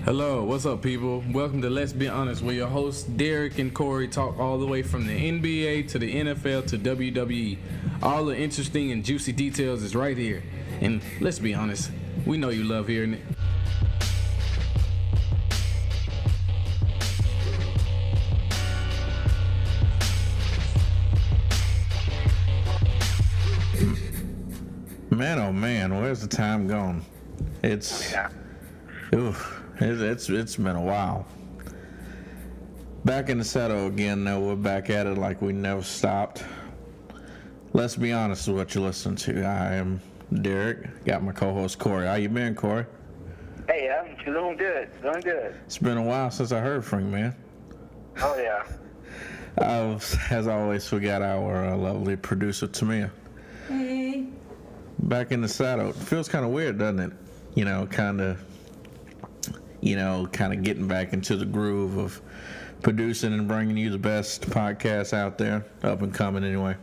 Hello, what's up, people? Welcome to Let's Be Honest, where your hosts Derek and Corey talk all the way from the NBA to the NFL to WWE. All the interesting and juicy details is right here. And let's be honest, we know you love hearing it. Man, oh man, where's the time gone? It's been a while. Back in the saddle again, though. We're back at it like we never stopped. Let's be honest with what you're listening to. I am Derek. Got my co-host Corey. How you been, Corey? Hey, I'm doing good. It's been a while since I heard from you, man. Oh yeah. As always, we got our lovely producer Tamia. Hey. Back in the saddle. It feels kind of weird, doesn't it? Kind of getting back into the groove of producing and bringing you the best podcasts out there, up and coming anyway.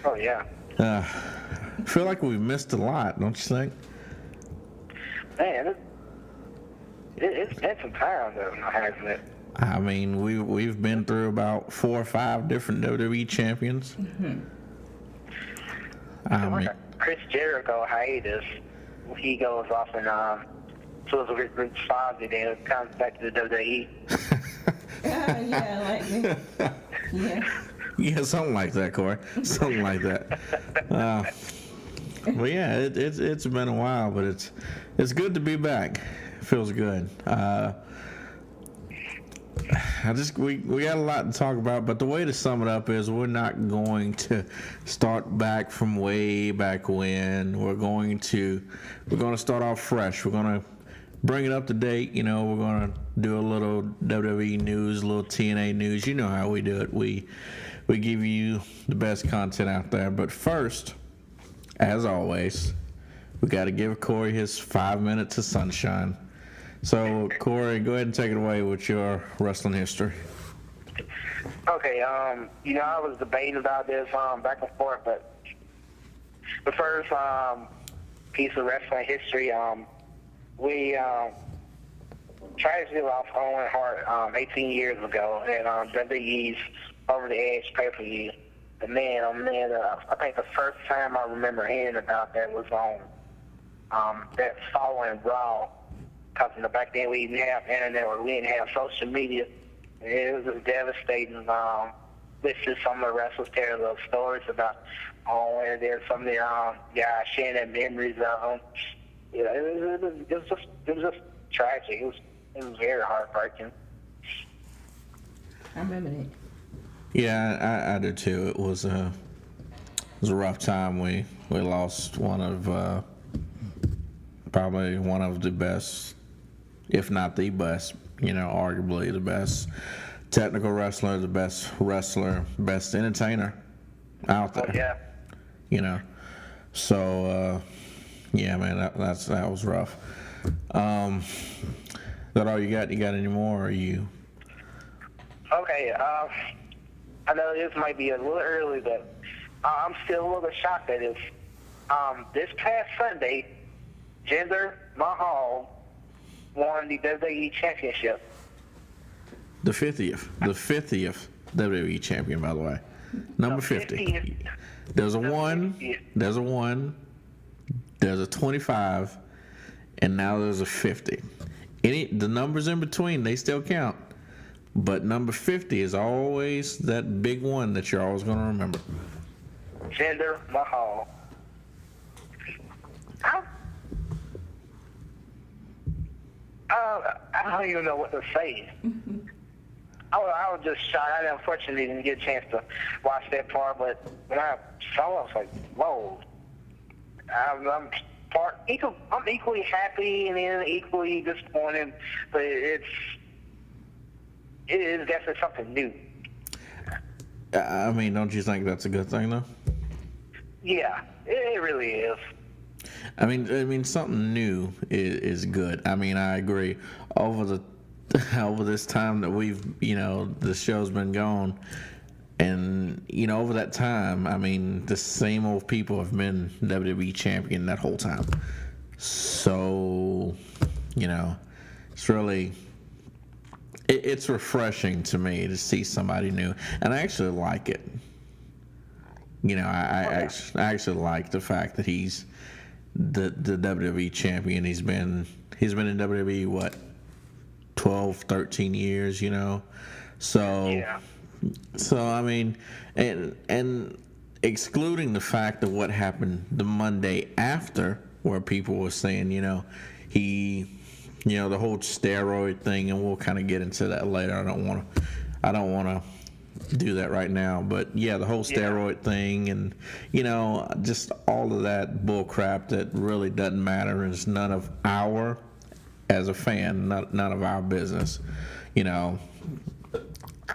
Oh yeah. I feel like we've missed a lot, don't you think? Man, it's been some time though, hasn't it? I mean, we've been through about 4 or 5 different WWE champions. Mm-hmm. I mean, Chris Jericho hiatus. He goes off and so it's a good spot, and then it comes back to the WWE. Yeah, like me. Yeah. Yeah, something like that, Corey. Something like that. Well, yeah, it's been a while, but it's good to be back. It feels good. We got a lot to talk about, but the way to sum it up is we're not going to start back from way back when. We're going to start off fresh. We're going to bring it up to date. We're going to do a little WWE news, a little TNA news. You know how we do it. We give you the best content out there. But first, as always, we got to give Corey his 5 minutes of sunshine. So, Corey, go ahead and take it away with your wrestling history. Okay, I was debating about this back and forth, but the first piece of wrestling history, we tragically lost Owen Hart 18 years ago at WWE's Over the Edge pay-per-view. And man, I think the first time I remember hearing about that was on that following Raw. Because back then we didn't have internet or we didn't have social media. It was just devastating. Listed some of the wrestlers telling those stories about and there's some of the guys sharing their memories of them. It was just tragic. It was very heartbreaking. I remember that. Yeah, I do too. It was a rough time. We lost one of probably one of the best, if not the best, arguably the best technical wrestler, the best wrestler, best entertainer out there. Oh, yeah. So, yeah, man, that was rough. That all you got? You got any more, or are you? Okay, I know this might be a little early, but I'm still a little bit shocked at this. This past Sunday, Jinder Mahal won the WWE Championship. The 50th WWE champion, by the way. Number 50. There's a 1, there's a 1, there's a 25, and now there's a 50. The numbers in between, they still count. But number 50 is always that big one that you're always going to remember. Jinder Mahal. I don't even know what to say. I was just shocked. I unfortunately didn't get a chance to watch that part, but when I saw it, I was like, whoa. I'm equally happy and then equally disappointed, but it is definitely something new. I mean, don't you think that's a good thing, though? Yeah, it really is. I mean, something new is good. I mean, I agree. Over this time that we've, the show's been going, and over that time, I mean, the same old people have been WWE champion that whole time. So, it's really it's refreshing to me to see somebody new, and I actually like it. You know, I actually like the fact that he's the WWE champion. He's been in WWE what 12, 13 years. You know, so I mean, and excluding the fact of what happened the Monday after, where people were saying, you know, the whole steroid thing, and we'll kind of get into that later. I don't want to do that right now, but yeah, the whole steroid thing, and you know, just all of that bull crap that really doesn't matter, and it's none of our, as a fan, none of our business. You know,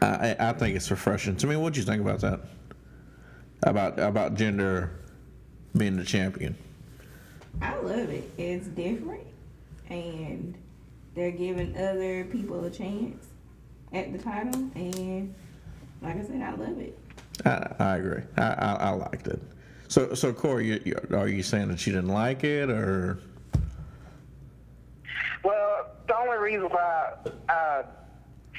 I think it's refreshing to me. What do you think about that? About Jinder being the champion? I love it. It's different, and they're giving other people a chance at the title, and like I said, I love it. I agree. I liked it. So Corey, are you saying that you didn't like it, or? Well, the only reason why I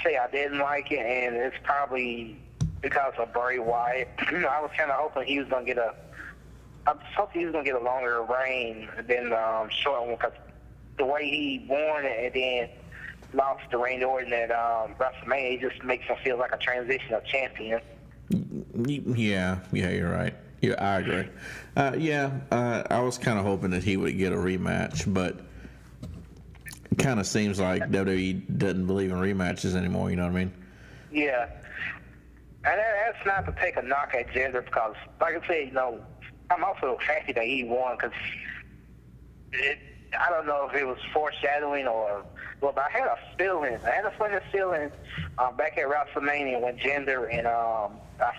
say I didn't like it, and it's probably because of Bray Wyatt. I was kind of hoping he was gonna get a longer reign than short one, because the way he won it and then lost the Randy Orton at WrestleMania, it just makes him feel like a transitional champion. Yeah, you're right. Yeah, I agree. I was kind of hoping that he would get a rematch, but it kind of seems like WWE doesn't believe in rematches anymore. You know what I mean? Yeah. And that's not to take a knock at Jinder, because, like I said, you know, I'm also happy that he won, because I don't know if it was foreshadowing or what, but I had a funny feeling back at WrestleMania when Jinder and I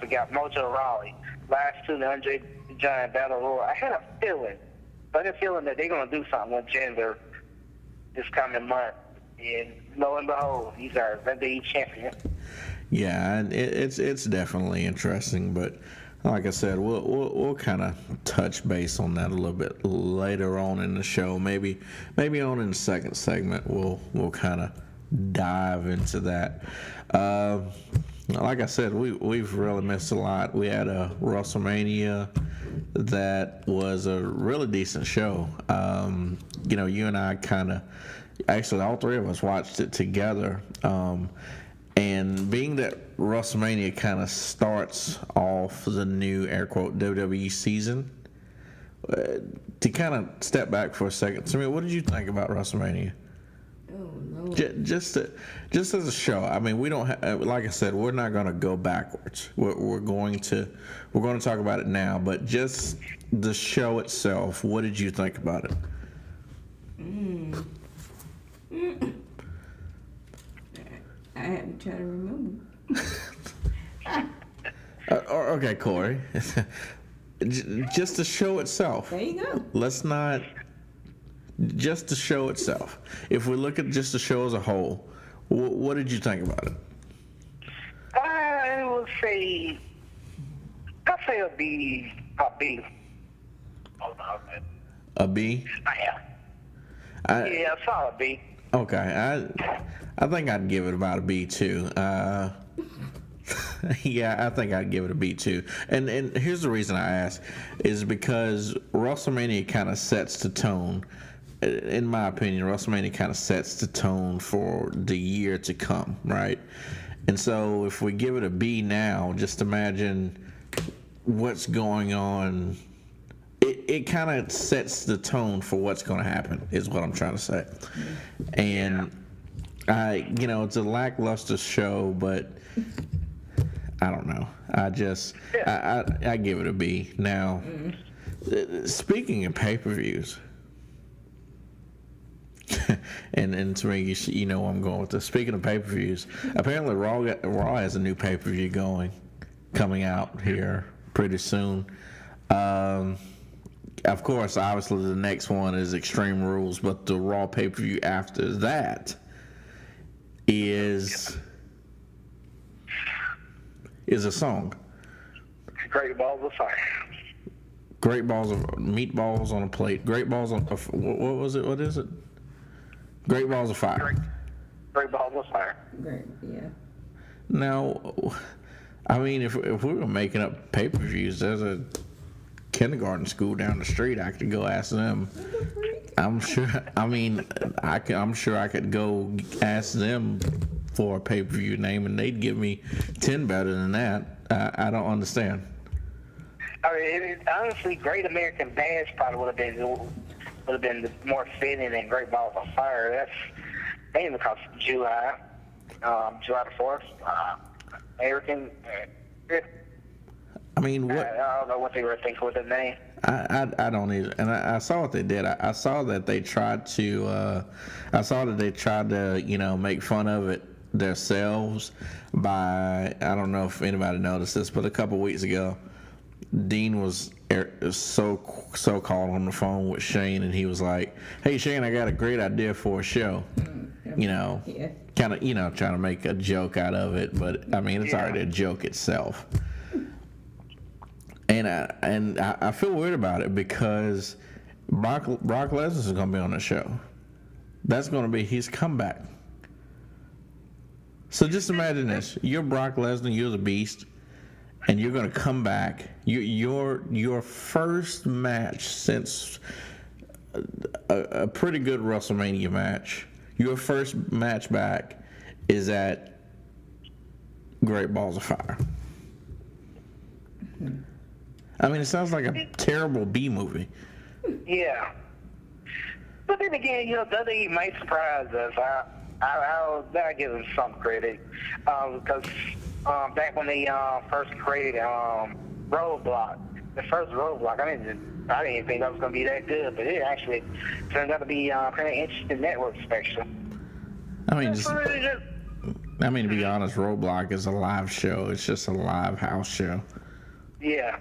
forgot, Mojo Rawley, last two, the Andre the Giant Battle Royal. I had a feeling that they're gonna do something with Jinder this coming month, and lo and behold, he's our WWE champion. Yeah, and it's definitely interesting, but like I said, we'll kind of touch base on that a little bit later on in the show. Maybe on in the second segment we'll kind of dive into that. Like I said, we've really missed a lot. We had a WrestleMania that was a really decent show. You know, you and I actually all three of us watched it together. And being that WrestleMania kind of starts off the new, air quote, WWE season, to kind of step back for a second, Samir, what did you think about WrestleMania? Oh, no. Just as a show. I mean, we don't like I said, we're not going to go backwards. We're going to talk about it now, but just the show itself, what did you think about it? I had to try to remember. Okay, Corey. Just the show itself. There you go. Let's not. Just the show itself. If we look at just the show as a whole, what did you think about it? I would say, a B. Hold on, man. A B? Yeah, a solid B. Okay, I think I'd give it about a B too. Yeah, I think I'd give it a B too. And here's the reason I ask, is because WrestleMania kind of sets the tone. In my opinion, WrestleMania kind of sets the tone for the year to come, right? And so if we give it a B now, just imagine what's going on. It kind of sets the tone for what's going to happen, is what I'm trying to say. And it's a lackluster show, but I don't know. I give it a B. Now, speaking of pay-per-views, and to me, you know where I'm going with this. Speaking of pay-per-views, apparently Raw has a new pay-per-view coming out here pretty soon. Of course, obviously the next one is Extreme Rules, but the Raw pay-per-view after that is a song. Great Balls of Fire. Great balls of meatballs on a plate. Great balls on what was it? What is it? Great Balls of Fire. Great Balls of Fire. Great, yeah. Now, I mean, if we were making up pay-per-views, there's a kindergarten school down the street. I could go ask them. I'm sure. I mean, I'm sure I could go ask them for a pay-per-view name, and they'd give me 10 better than that. I don't understand. I mean, honestly, Great American Bash probably would have been more fitting than Great Balls of Fire. That's mainly because July the 4th, American. I mean, what? I don't know what they were thinking with the name. I don't either, and I saw what they did. I saw that they tried to. I saw that they tried to, make fun of it themselves by. I don't know if anybody noticed this, but a couple weeks ago, Dean was so called on the phone with Shane, and he was like, "Hey Shane, I got a great idea for a show." Yeah. Kind of, trying to make a joke out of it, but I mean, it's already a joke itself. And I feel weird about it because Brock Lesnar is going to be on the show. That's going to be his comeback. So just imagine this: you're Brock Lesnar, you're the Beast, and you're going to come back. Your first match since a pretty good WrestleMania match. Your first match back is at Great Balls of Fire. I mean, it sounds like a terrible B movie. Yeah. But then again, WWE might surprise us. I'll give them some credit. Because back when they first created Roadblock, the first Roadblock, I didn't think that was going to be that good, but it actually turned out to be kind of interesting network special. I mean, to be honest, Roadblock is a live show. It's just a live house show. Yeah.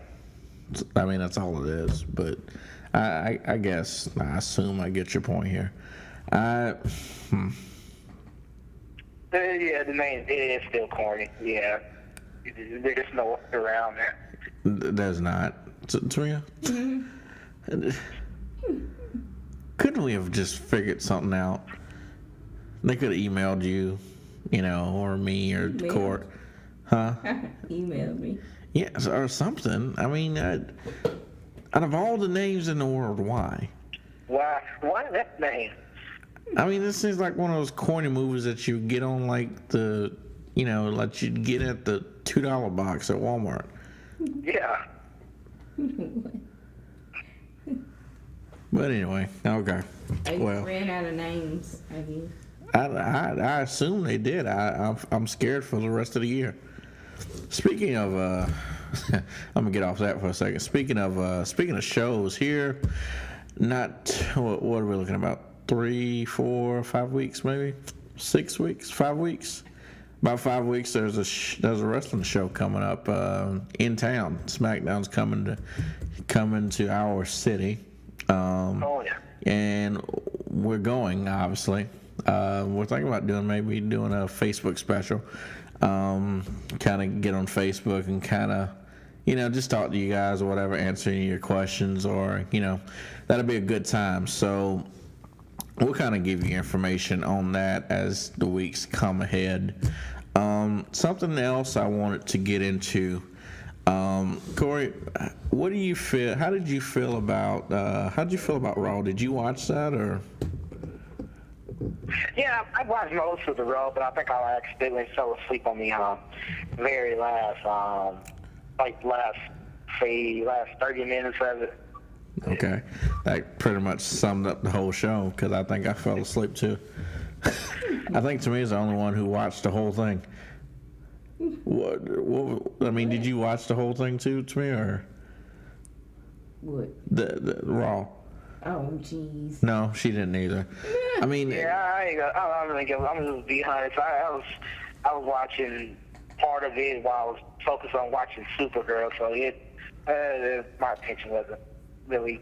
I mean, that's all it is. But I guess, I assume I get your point here. Yeah, the name, it is still corny. Yeah. There's no way around that. There's not. Taria? Couldn't we have just figured something out? They could have emailed you, or me, or the court. Huh? Emailed me. Yes, or something. I mean, out of all the names in the world, why? Why that name? I mean, this seems like one of those corny movies that you get on, like like you'd get at the $2 box at Walmart. Yeah. But anyway, okay. They Well, ran out of names, I guess. I assume they did. I'm scared for the rest of the year. Speaking of, I'm gonna get off that for a second. Speaking of shows here, not what are we looking about? 3, 4, 5 weeks, maybe 6 weeks, 5 weeks. About 5 weeks. There's a wrestling show coming up in town. SmackDown's coming to our city. Oh yeah. And we're going, obviously. We're thinking about doing a Facebook special. Kind of get on Facebook and kind of, just talk to you guys or whatever, answering your questions, or, that'll be a good time. So we'll kind of give you information on that as the weeks come ahead. Something else I wanted to get into. Corey, what do you feel? How did you feel about Raw? Did you watch that or? Yeah, I watched most of the Raw, but I think I accidentally fell asleep on the very last, last 30 minutes of it. Okay, that pretty much summed up the whole show because I think I fell asleep too. I think to me is the only one who watched the whole thing. What? I mean, did you watch the whole thing too, to me, or What? the Raw? Oh, jeez. No, she didn't either. I mean, Yeah, I'm just be honest. I was watching part of it while I was focused on watching Supergirl, so my attention wasn't really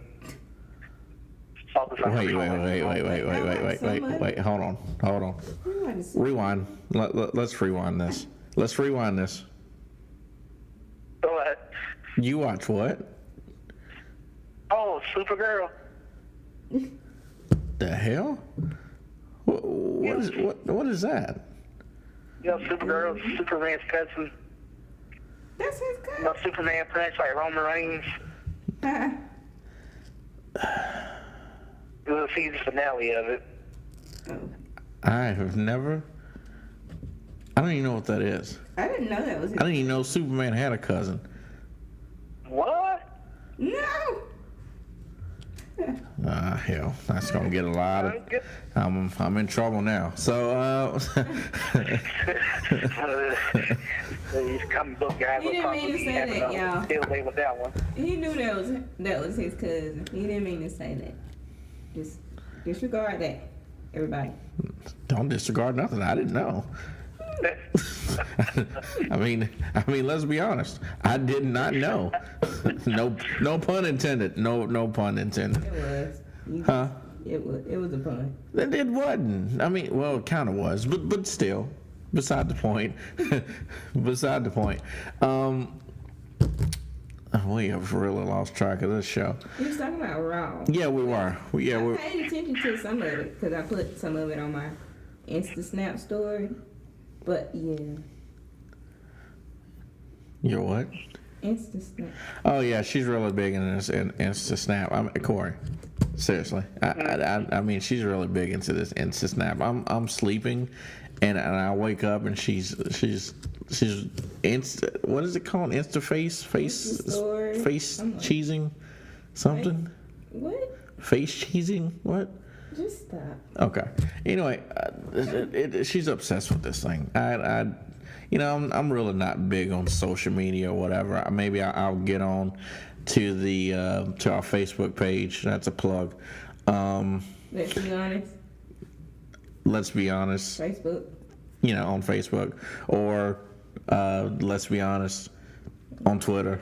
focused on. wait. Hold on. Rewind. Let's rewind this. What? You watch what? Oh, Supergirl. The hell? What is that? You know, Superman's cousin. That's his You cousin. know, Superman punch like Roman Reigns. It was a season finale of it. I have never. I don't even know what that is. I didn't know that was his. I didn't even know Superman had a cousin. What? No. Hell, that's gonna get a lot of. I'm in trouble now. So, These comic book guys He will didn't mean to probably say have that, y'all. Still away with that one. He knew that was his cousin. He didn't mean to say that. Just disregard that, everybody. don't disregard nothing. I didn't know. I mean, let's be honest. I did not know. No pun intended. No pun intended. It was. Huh? It was a pun. It wasn't. I mean, well, it kind of was, but still, beside the point. Beside the point. We have really lost track of this show. We was talking about Raw. Yeah, we were. I paid attention to some of it because I put some of it on my Insta Snap story. But yeah, You're what? Insta Snap. Oh yeah, she's really big in this Insta Snap. Corey, seriously, I mean, she's really big into this Insta Snap. I'm sleeping, and I wake up and she's Insta. What is it called? Insta face cheesing, something. What? Face cheesing? What? Just stop. Okay. Anyway, she's obsessed with this thing. I'm really not big on social media or whatever. Maybe I'll get on to our Facebook page. That's a plug. Let's be honest. Let's be honest. Facebook. On Facebook, or let's be honest, on Twitter.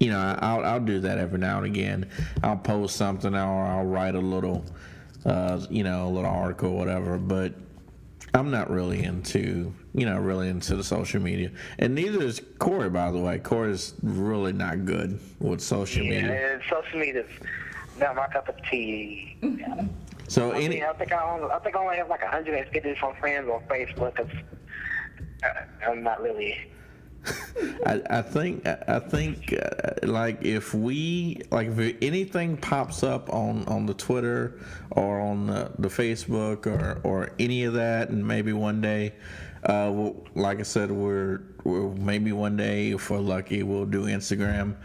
I'll do that every now and again. I'll post something, or I'll write a little, a little article or whatever. But I'm not really into the social media. And neither is Corey, by the way. Corey's really not good with social media. Yeah, social media's not my cup of tea. So I think I only have like 150 some friends on Facebook. Cause I'm not really. I think like if anything pops up on the Twitter or on the Facebook or any of that, and maybe one day, like I said, we're maybe one day, if we're lucky, we'll do Instagram.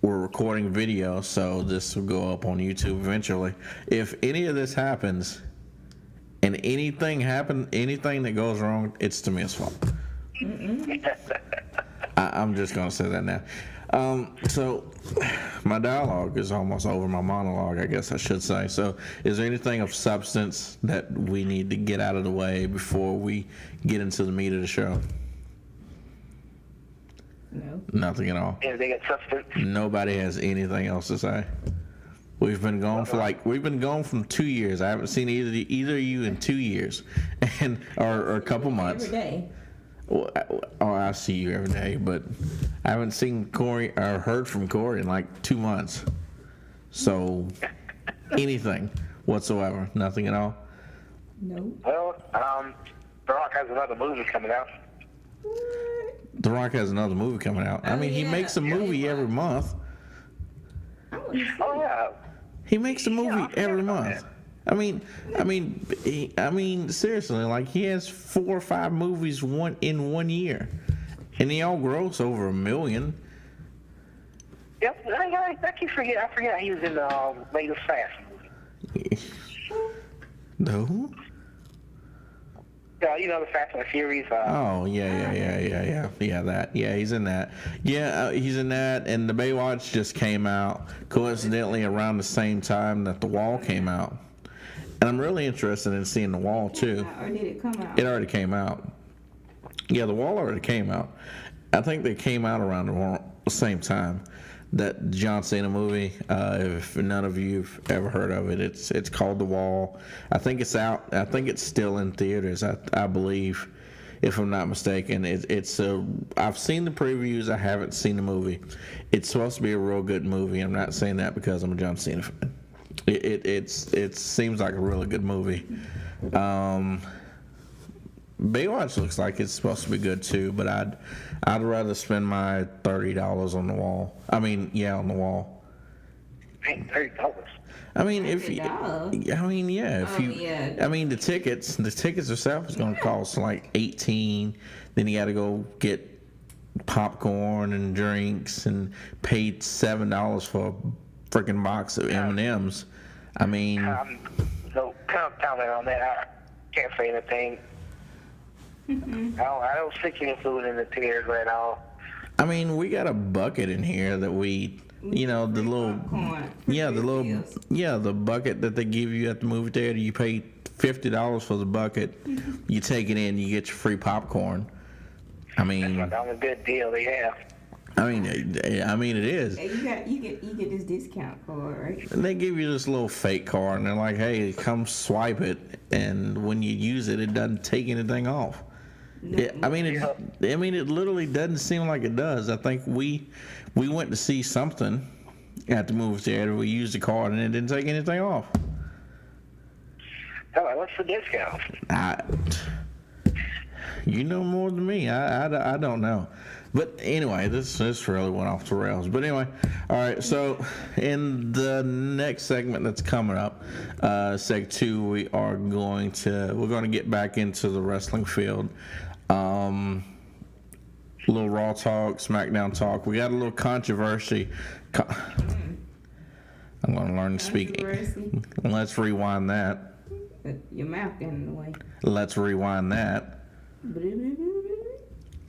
We're recording video, so this will go up on YouTube eventually. If any of this happens, and anything that goes wrong, it's Tamia's fault. I'm just gonna say that now. So my dialogue is almost over, my monologue, I guess I should say. So is there anything of substance that we need to get out of the way before we get into the meat of the show? No. Nothing at all. Anything of substance? Nobody has anything else to say. We've been gone from 2 years. I haven't seen either of you in 2 years, or a couple months. Every day. Oh, I see you every day, but I haven't seen Corey or heard from Corey in like 2 months. So, anything whatsoever, nothing at all. No. Well, The Rock has another movie coming out. What? The Rock has another movie coming out. I mean, he makes a movie every month. I want to see. Oh yeah. He makes a movie every month. I mean, seriously, like he has 4 or 5 movies in 1 year, and they all gross over $1 million. Yep. I keep forgetting. I forget he was in the latest Fast movie. No. The Fast and the Furious. Oh yeah, that. Yeah, he's in that. Yeah, he's in that, and the Baywatch just came out coincidentally around the same time that The Wall came out. And I'm really interested in seeing The Wall, too. Or did it come out? It already came out. Yeah, The Wall already came out. I think they came out around the same time. That John Cena movie, if none of you have ever heard of it, it's called The Wall. I think it's out. I think it's still in theaters, I believe, if I'm not mistaken. I've seen the previews. I haven't seen the movie. It's supposed to be a real good movie. I'm not saying that because I'm a John Cena fan. it seems like a really good movie. Baywatch looks like it's supposed to be good too, but I'd rather spend my $30 on the wall. I mean, yeah, on the wall. Ain't $30. I mean, if you, $30? I mean, yeah, if Oh, you, yeah. I mean, the tickets themselves is gonna cost like 18. Then you got to go get popcorn and drinks and paid $7 for a freaking box of M&Ms. I mean, No comment on that. I can't say anything. I don't stick any food in the theater at all. I mean, we got a bucket in here that we, you know, the little, the bucket that they give you at the movie theater. You pay $50 for the bucket. You take it in, you get your free popcorn. I mean, That's a good deal they have. I mean, it is. Hey, you get this discount card, right? And they give you this little fake card, and they're like, "Hey, come swipe it," and when you use it, it doesn't take anything off. It literally doesn't seem like it does. I think we went to see something at the movie theater. We used the card, and it didn't take anything off. Oh, what's the discount? You know more than me. I don't know. But anyway, this really went off the rails. But anyway, all right. So in the next segment that's coming up, seg 2, we're going to get back into the wrestling field. A little Raw talk, SmackDown talk. We got a little controversy. I'm going to learn to speak. Let's rewind that. Your mouth getting in the way. Let's rewind that.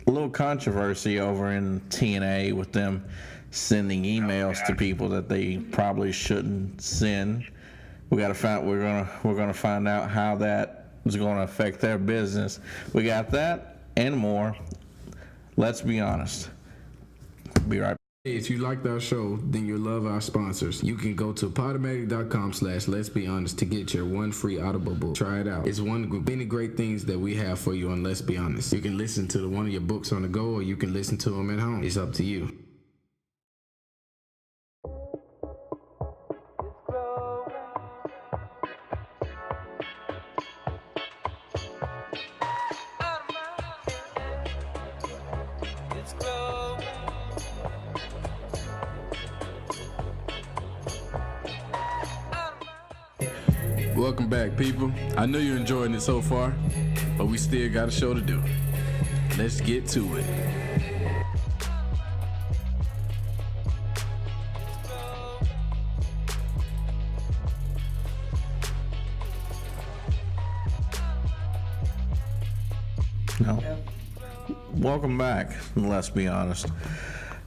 A little controversy over in TNA with them sending emails to people that they probably shouldn't send. We're gonna find out how that is going to affect their business. We got that and more. Let's be honest. Be right back. If you liked our show, then you'll love our sponsors. You can go to Podomatic.com/Let's Be Honest to get your one free Audible book. Try it out. It's one of many great things that we have for you on Let's Be Honest. You can listen to one of your books on the go, or you can listen to them at home. It's up to you. Welcome back, people. I know you're enjoying it so far, but we still got a show to do. Let's get to it. No. Welcome back. Let's be honest.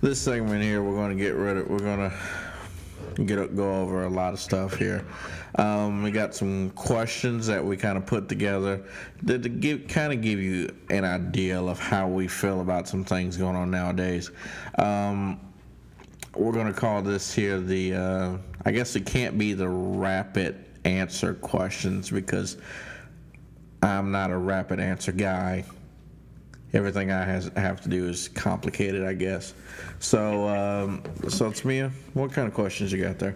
This segment here, we're going to go over a lot of stuff here. We got some questions that we kind of put together to give you an idea of how we feel about some things going on nowadays. We're going to call this here the, I guess it can't be the rapid answer questions because I'm not a rapid answer guy. Everything I have to do is complicated, I guess. So Tamia, what kind of questions you got there?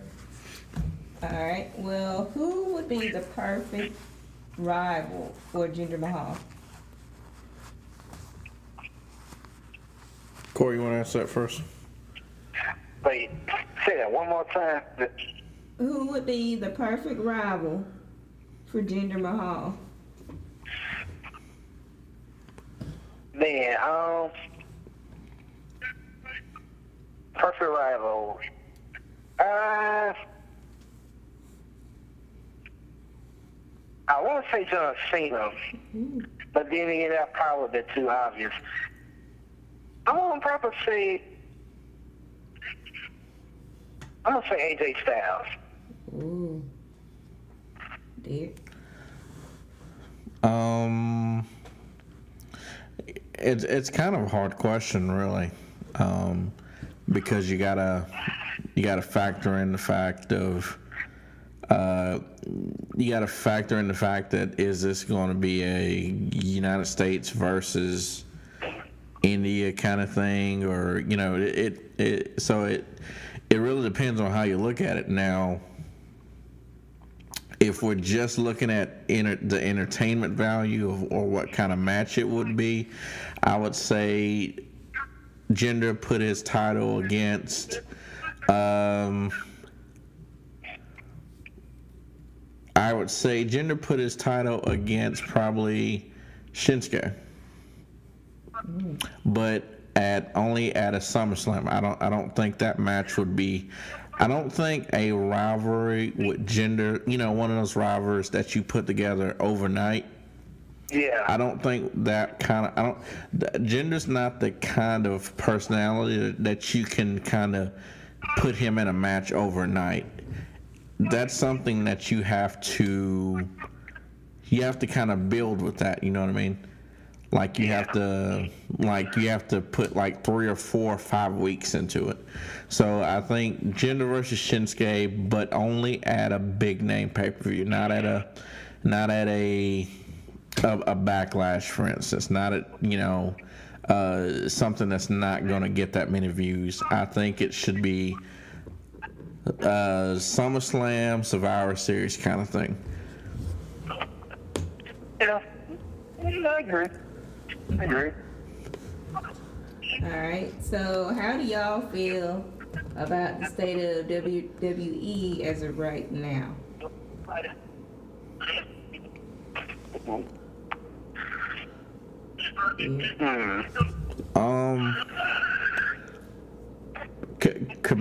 All right. Well, who would be the perfect rival for Jinder Mahal? Corey, you want to answer that first? Wait, say that one more time. Who would be the perfect rival for Jinder Mahal? Man, perfect rival. I want to say John Cena, but then again, that's probably a bit too obvious. I'm gonna probably say AJ Styles. Ooh. Dear. It's kind of a hard question, really, because you gotta factor in the fact of that is this going to be a United States versus India kind of thing, or it really depends on how you look at it. Now, if we're just looking at the entertainment value or what kind of match it would be, I would say Jinder put his title against. I would say Jinder put his title against probably Shinsuke, but only at a SummerSlam. I don't think that match would be. I don't think a rivalry with Jinder, one of those rivalries that you put together overnight. Yeah. I don't think that kind of. Jinder's not the kind of personality that you can kind of put him in a match overnight. That's something that you have to kind of build with that. You know what I mean? Like you have to put like 3 or 4 or 5 weeks into it. So I think Jinder versus Shinsuke, but only at a big name pay-per-view, not at a Backlash, for instance, not at something that's not going to get that many views. I think it should be SummerSlam, Survivor Series kind of thing. Yeah, I agree. Alright, so how do y'all feel about the state of WWE as of right now?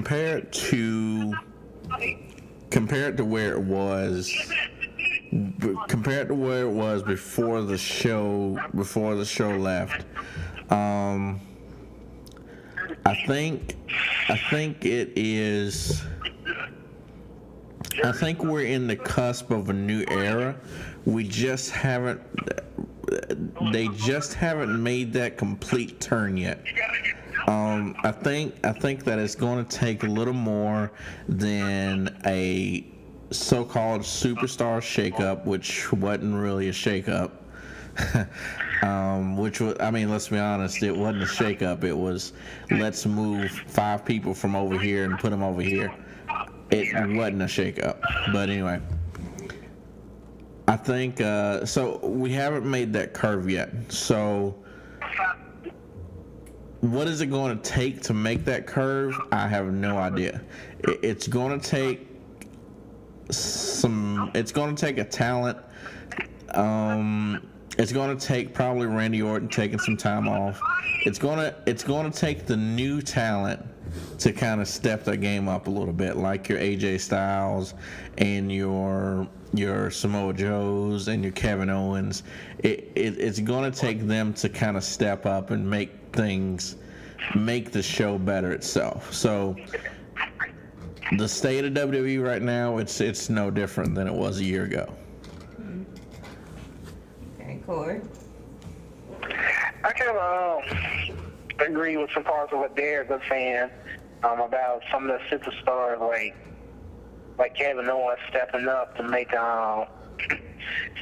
Compared to where it was before the show left, I think it is. I think we're in the cusp of a new era. They just haven't made that complete turn yet. I think that it's going to take a little more than a so-called superstar shakeup, which wasn't really a shakeup. Which was, let's be honest, it wasn't a shakeup. It was, let's move 5 people from over here and put them over here. It wasn't a shakeup. But anyway, I think so. We haven't made that curve yet. So, what is it going to take to make that curve? I have no idea. It's going to take It's going to take a talent. It's going to take probably Randy Orton taking some time off. It's going to take the new talent to kind of step their game up a little bit, like your AJ Styles and your Samoa Joes and your Kevin Owens. It's going to take them to kind of step up and make the show better itself. So the state of WWE right now, it's no different than it was a year ago. Okay, Corey. I kind of agree with some parts of what Derek was saying about some of the superstars like Kevin Owens stepping up to make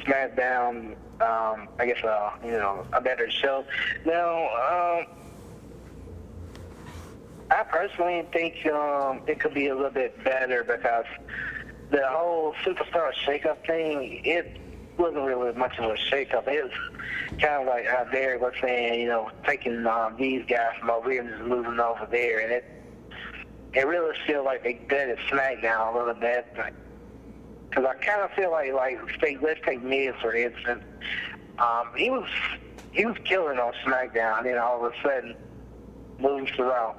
SmackDown, a better show. Now, I personally think it could be a little bit better because the whole superstar shakeup thing, it wasn't really much of a shakeup. It was kind of like how Derek was saying, taking these guys from over here and just moving over there, and it really feels like they betted SmackDown a little bit. Because I kind of feel like let's take Miz for instance. He was killing on SmackDown, and all of a sudden moves to Raw.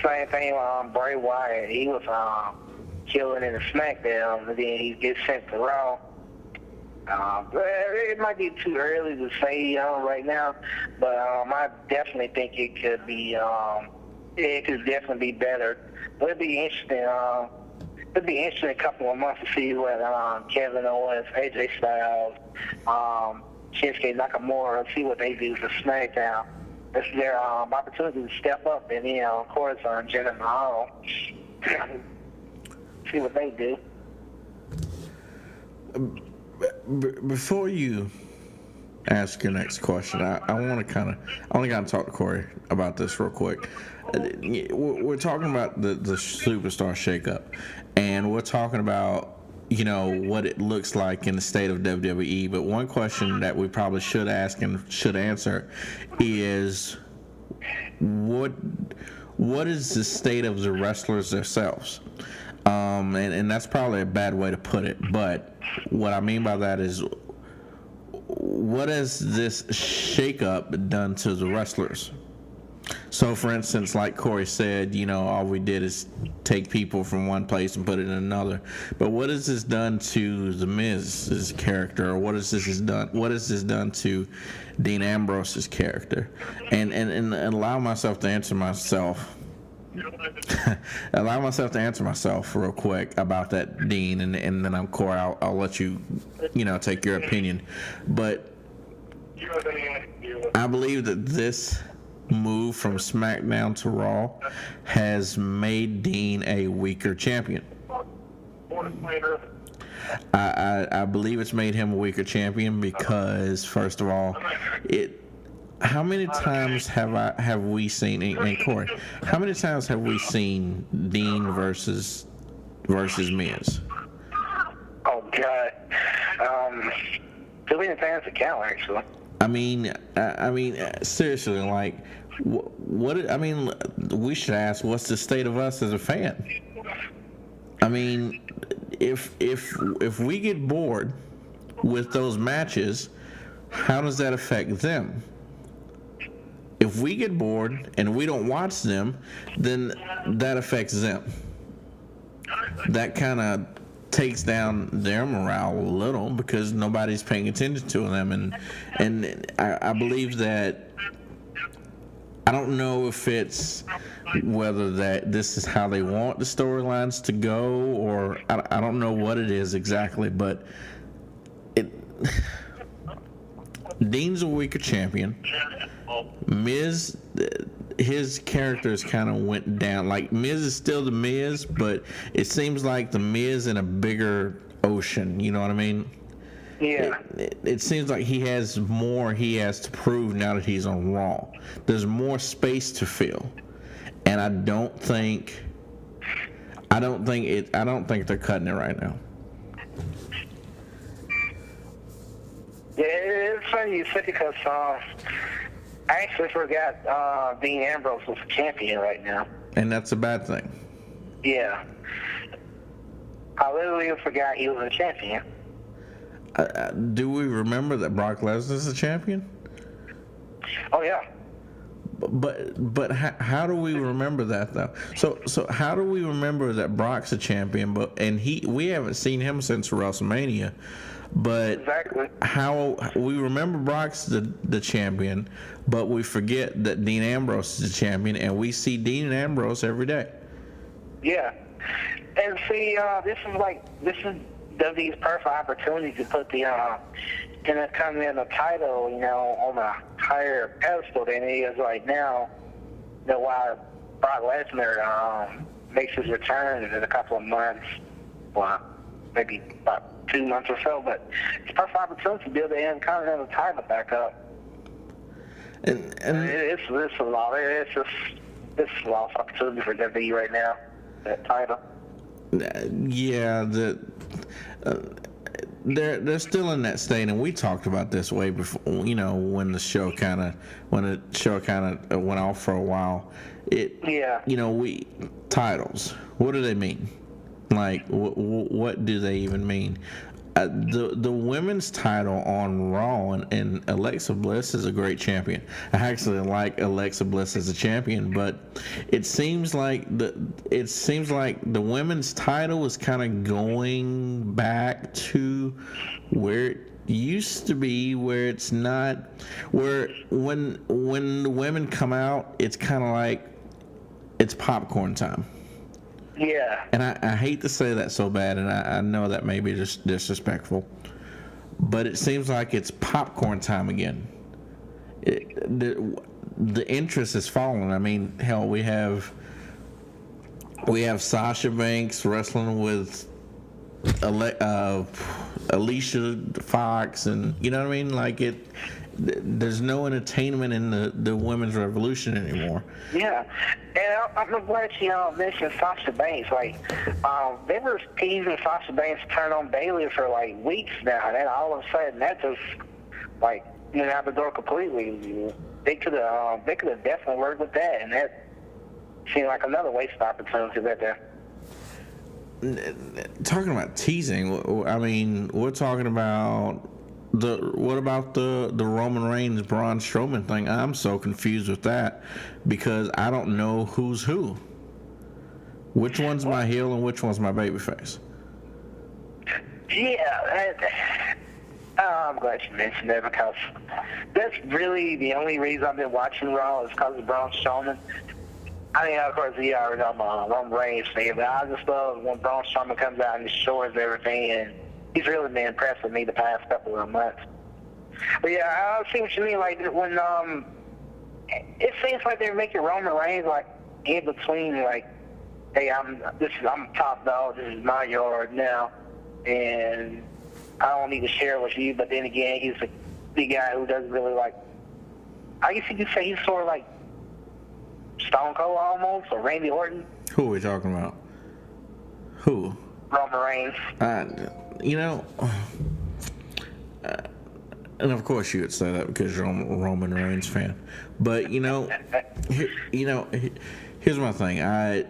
Same thing with Bray Wyatt. He was killing in the SmackDown, and then he gets sent to Raw. It might be too early to say right now, but I definitely think it could be. It could definitely be better. But it'd be interesting. It'd be interesting a couple of months to see what Kevin Owens, AJ Styles, Shinsuke Nakamura, see what they do for SmackDown. It's their opportunity to step up, and of course, Jinder Mahal. See what they do. Before you ask your next question, I want to kind of talk to Corey about this real quick. We're talking about the superstar shakeup, and we're talking about what it looks like in the state of WWE. But one question that we probably should ask and should answer is what is the state of the wrestlers themselves? And that's probably a bad way to put it. But what I mean by that is, what has this shakeup done to the wrestlers? So, for instance, like Corey said, all we did is take people from one place and put it in another. But what has this done to the Miz's character, or what has this done to Dean Ambrose's character? And allow myself to answer myself. Allow myself to answer myself real quick about that, Dean, and then I'm Corey. I'll let you, take your opinion. But I believe that this move from SmackDown to Raw has made Dean a weaker champion. I believe it's made him a weaker champion because, first of all, how many times have we seen, and Corey, how many times have we seen Dean versus Miz? Oh God, too many times to count, actually. I mean, seriously, like, what? I mean, we should ask, what's the state of us as a fan? I mean, if we get bored with those matches, how does that affect them? If we get bored and we don't watch them, then that affects them. That kind of takes down their morale a little because nobody's paying attention to them, and I believe that, I don't know if it's whether that this is how they want the storylines to go, or I don't know what it is exactly, but Dean's a weaker champion. Miz, his characters kind of went down. Like, Miz is still the Miz, but it seems like the Miz in a bigger ocean. You know what I mean? Yeah. It seems like he has more he has to prove now that he's on Raw. There's more space to fill, and I don't think they're cutting it right now. Yeah, it's funny you said, because I actually forgot Dean Ambrose was champion right now. And that's a bad thing. Yeah. I literally forgot he was a champion. Do we remember that Brock Lesnar's a champion? Oh, yeah. But how do we remember that, though? So how do we remember that Brock's a champion, and we haven't seen him since WrestleMania? But exactly. How we remember Brock's the champion, but we forget that Dean Ambrose is the champion, and we see Dean Ambrose every day. Yeah, and see, this is WWE's perfect opportunity to put the Intercontinental title, on a higher pedestal than it is right now. While Brock Lesnar makes his return in a couple of months, well, maybe about 2 months or so, but it's a perfect opportunity to build the Intercontinental title back up. And it's a lost opportunity for WWE right now, that title. Yeah, they're still in that state, and we talked about this way before. When the show kind of went off for a while. We titles. What do they mean? Like, what do they even mean? The women's title on Raw, and Alexa Bliss is a great champion. I actually like Alexa Bliss as a champion, but it seems like the women's title is kind of going back to where it used to be, where it's not, where when the women come out, it's kind of like it's popcorn time. Yeah. And I hate to say that so bad, and I know that may be just disrespectful, but it seems like it's popcorn time again. The interest is falling. I mean, hell, we have Sasha Banks wrestling with Alicia Fox, and you know what I mean. Like there's no entertainment in the women's revolution anymore. Yeah, and I'm glad you mentioned Sasha Banks. Like, they were teasing Sasha Banks to turn on Bailey for like weeks now, and then all of a sudden that just like went out the door completely. They could have definitely worked with that, and that seemed like another wasted opportunity right there. Talking about teasing, I mean, we're talking about what about the Roman Reigns Braun Strowman thing? I'm so confused with that because I don't know who's who. Which one's my heel and which one's my babyface? Yeah, I'm glad you mentioned that because that's really the only reason I've been watching Raw is because of Braun Strowman. I mean, of course, you already know I'm a Roman Reigns fan, but I just love when Braun Strowman comes out and destroys everything, and he's really been impressed with me the past couple of months. But yeah, I see what you mean. Like when it seems like they're making Roman Reigns like in between. Like, hey, I'm top dog. This is my yard now, and I don't need to share with you. But then again, he's the guy who doesn't really like. I guess you could say he's sort of like Stone Cold almost, or Randy Orton. Who are we talking about? Who? Roman Reigns. You know, and of course you would say that because you're a Roman Reigns fan. But you know, here's my thing. I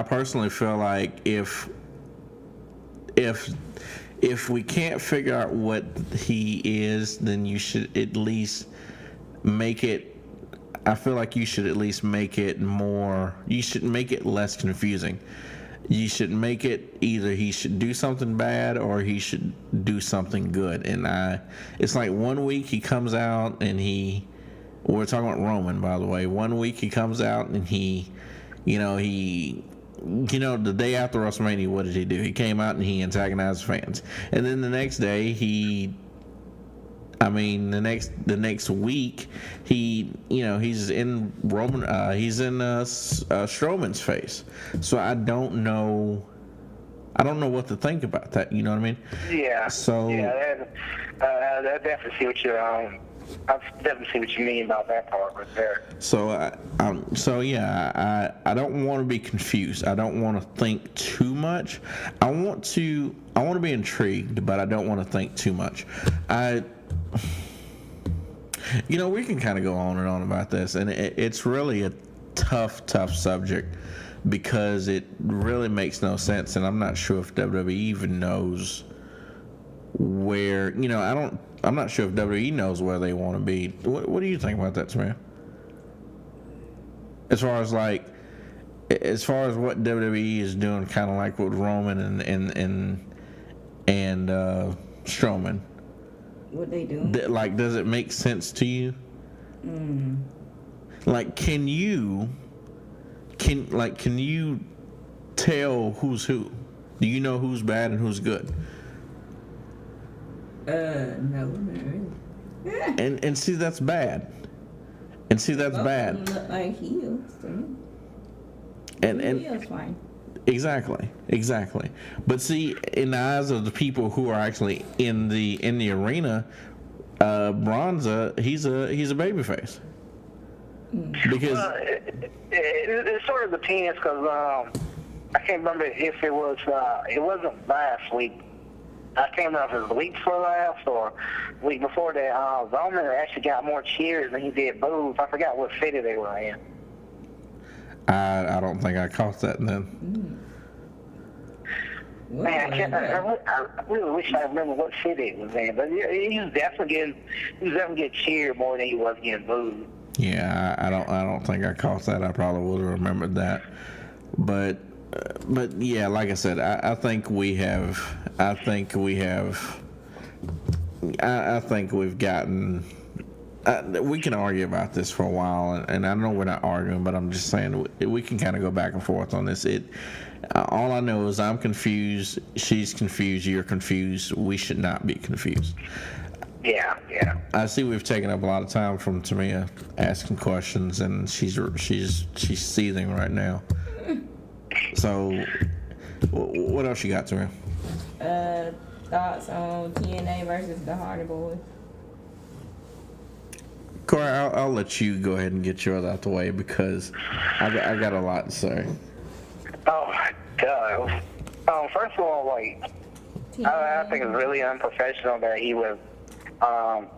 personally feel like if we can't figure out what he is, then you should at least make it. I feel like you should at least make it more. You should make it less confusing. You should make it either he should do something bad or he should do something good. And it's like 1 week he comes out and we're talking about Roman, by the way. 1 week he comes out and the day after WrestleMania, what did he do? He came out and he antagonized fans. And then the next day the next week, he's in Roman, he's in Strowman's face. So I don't know what to think about that. You know what I mean? Yeah. So yeah, I definitely see what I definitely see what you mean about that part right there. So I don't want to be confused. I don't want to think too much. I want to be intrigued, but I don't want to think too much. We can kind of go on and on about this, and it's really a tough subject because it really makes no sense, and I'm not sure if WWE even knows where. I'm not sure if WWE knows where they want to be. What do you think about that, Samir? As far as what WWE is doing, kind of like with Roman and Strowman. What they do? Like, does it make sense to you? Like, can you tell who's who? Do you know who's bad and who's good? No, not really. And see, that's bad. And see, that's bad. Both of them look like heels to me. And heels fine. Exactly. But see, in the eyes of the people who are actually in the arena, Bronza, he's a babyface. Because it sort of depends because I can't remember if it wasn't last week. I can't remember if it was the week before last or the week before that. Roman actually got more cheers than he did boos. I forgot what city they were in. I don't think I caught that then. Man, I really wish I remember what city it was in, but he was definitely getting cheered more than he was getting booed. Yeah, I don't think I caught that. I probably would have remembered that, but yeah, like I said, I think we've gotten. We can argue about this for a while, and I know we're not arguing, but I'm just saying we can kind of go back and forth on this. All I know is I'm confused, she's confused, you're confused. We should not be confused. Yeah. I see we've taken up a lot of time from Tamia asking questions, and she's seething right now. So What else you got, Terrell? Thoughts on TNA versus the Hardy Boys? Corey, I'll let you go ahead and get yours out the way because I got a lot to say. Oh my God. First of all, like, I think it's really unprofessional that he would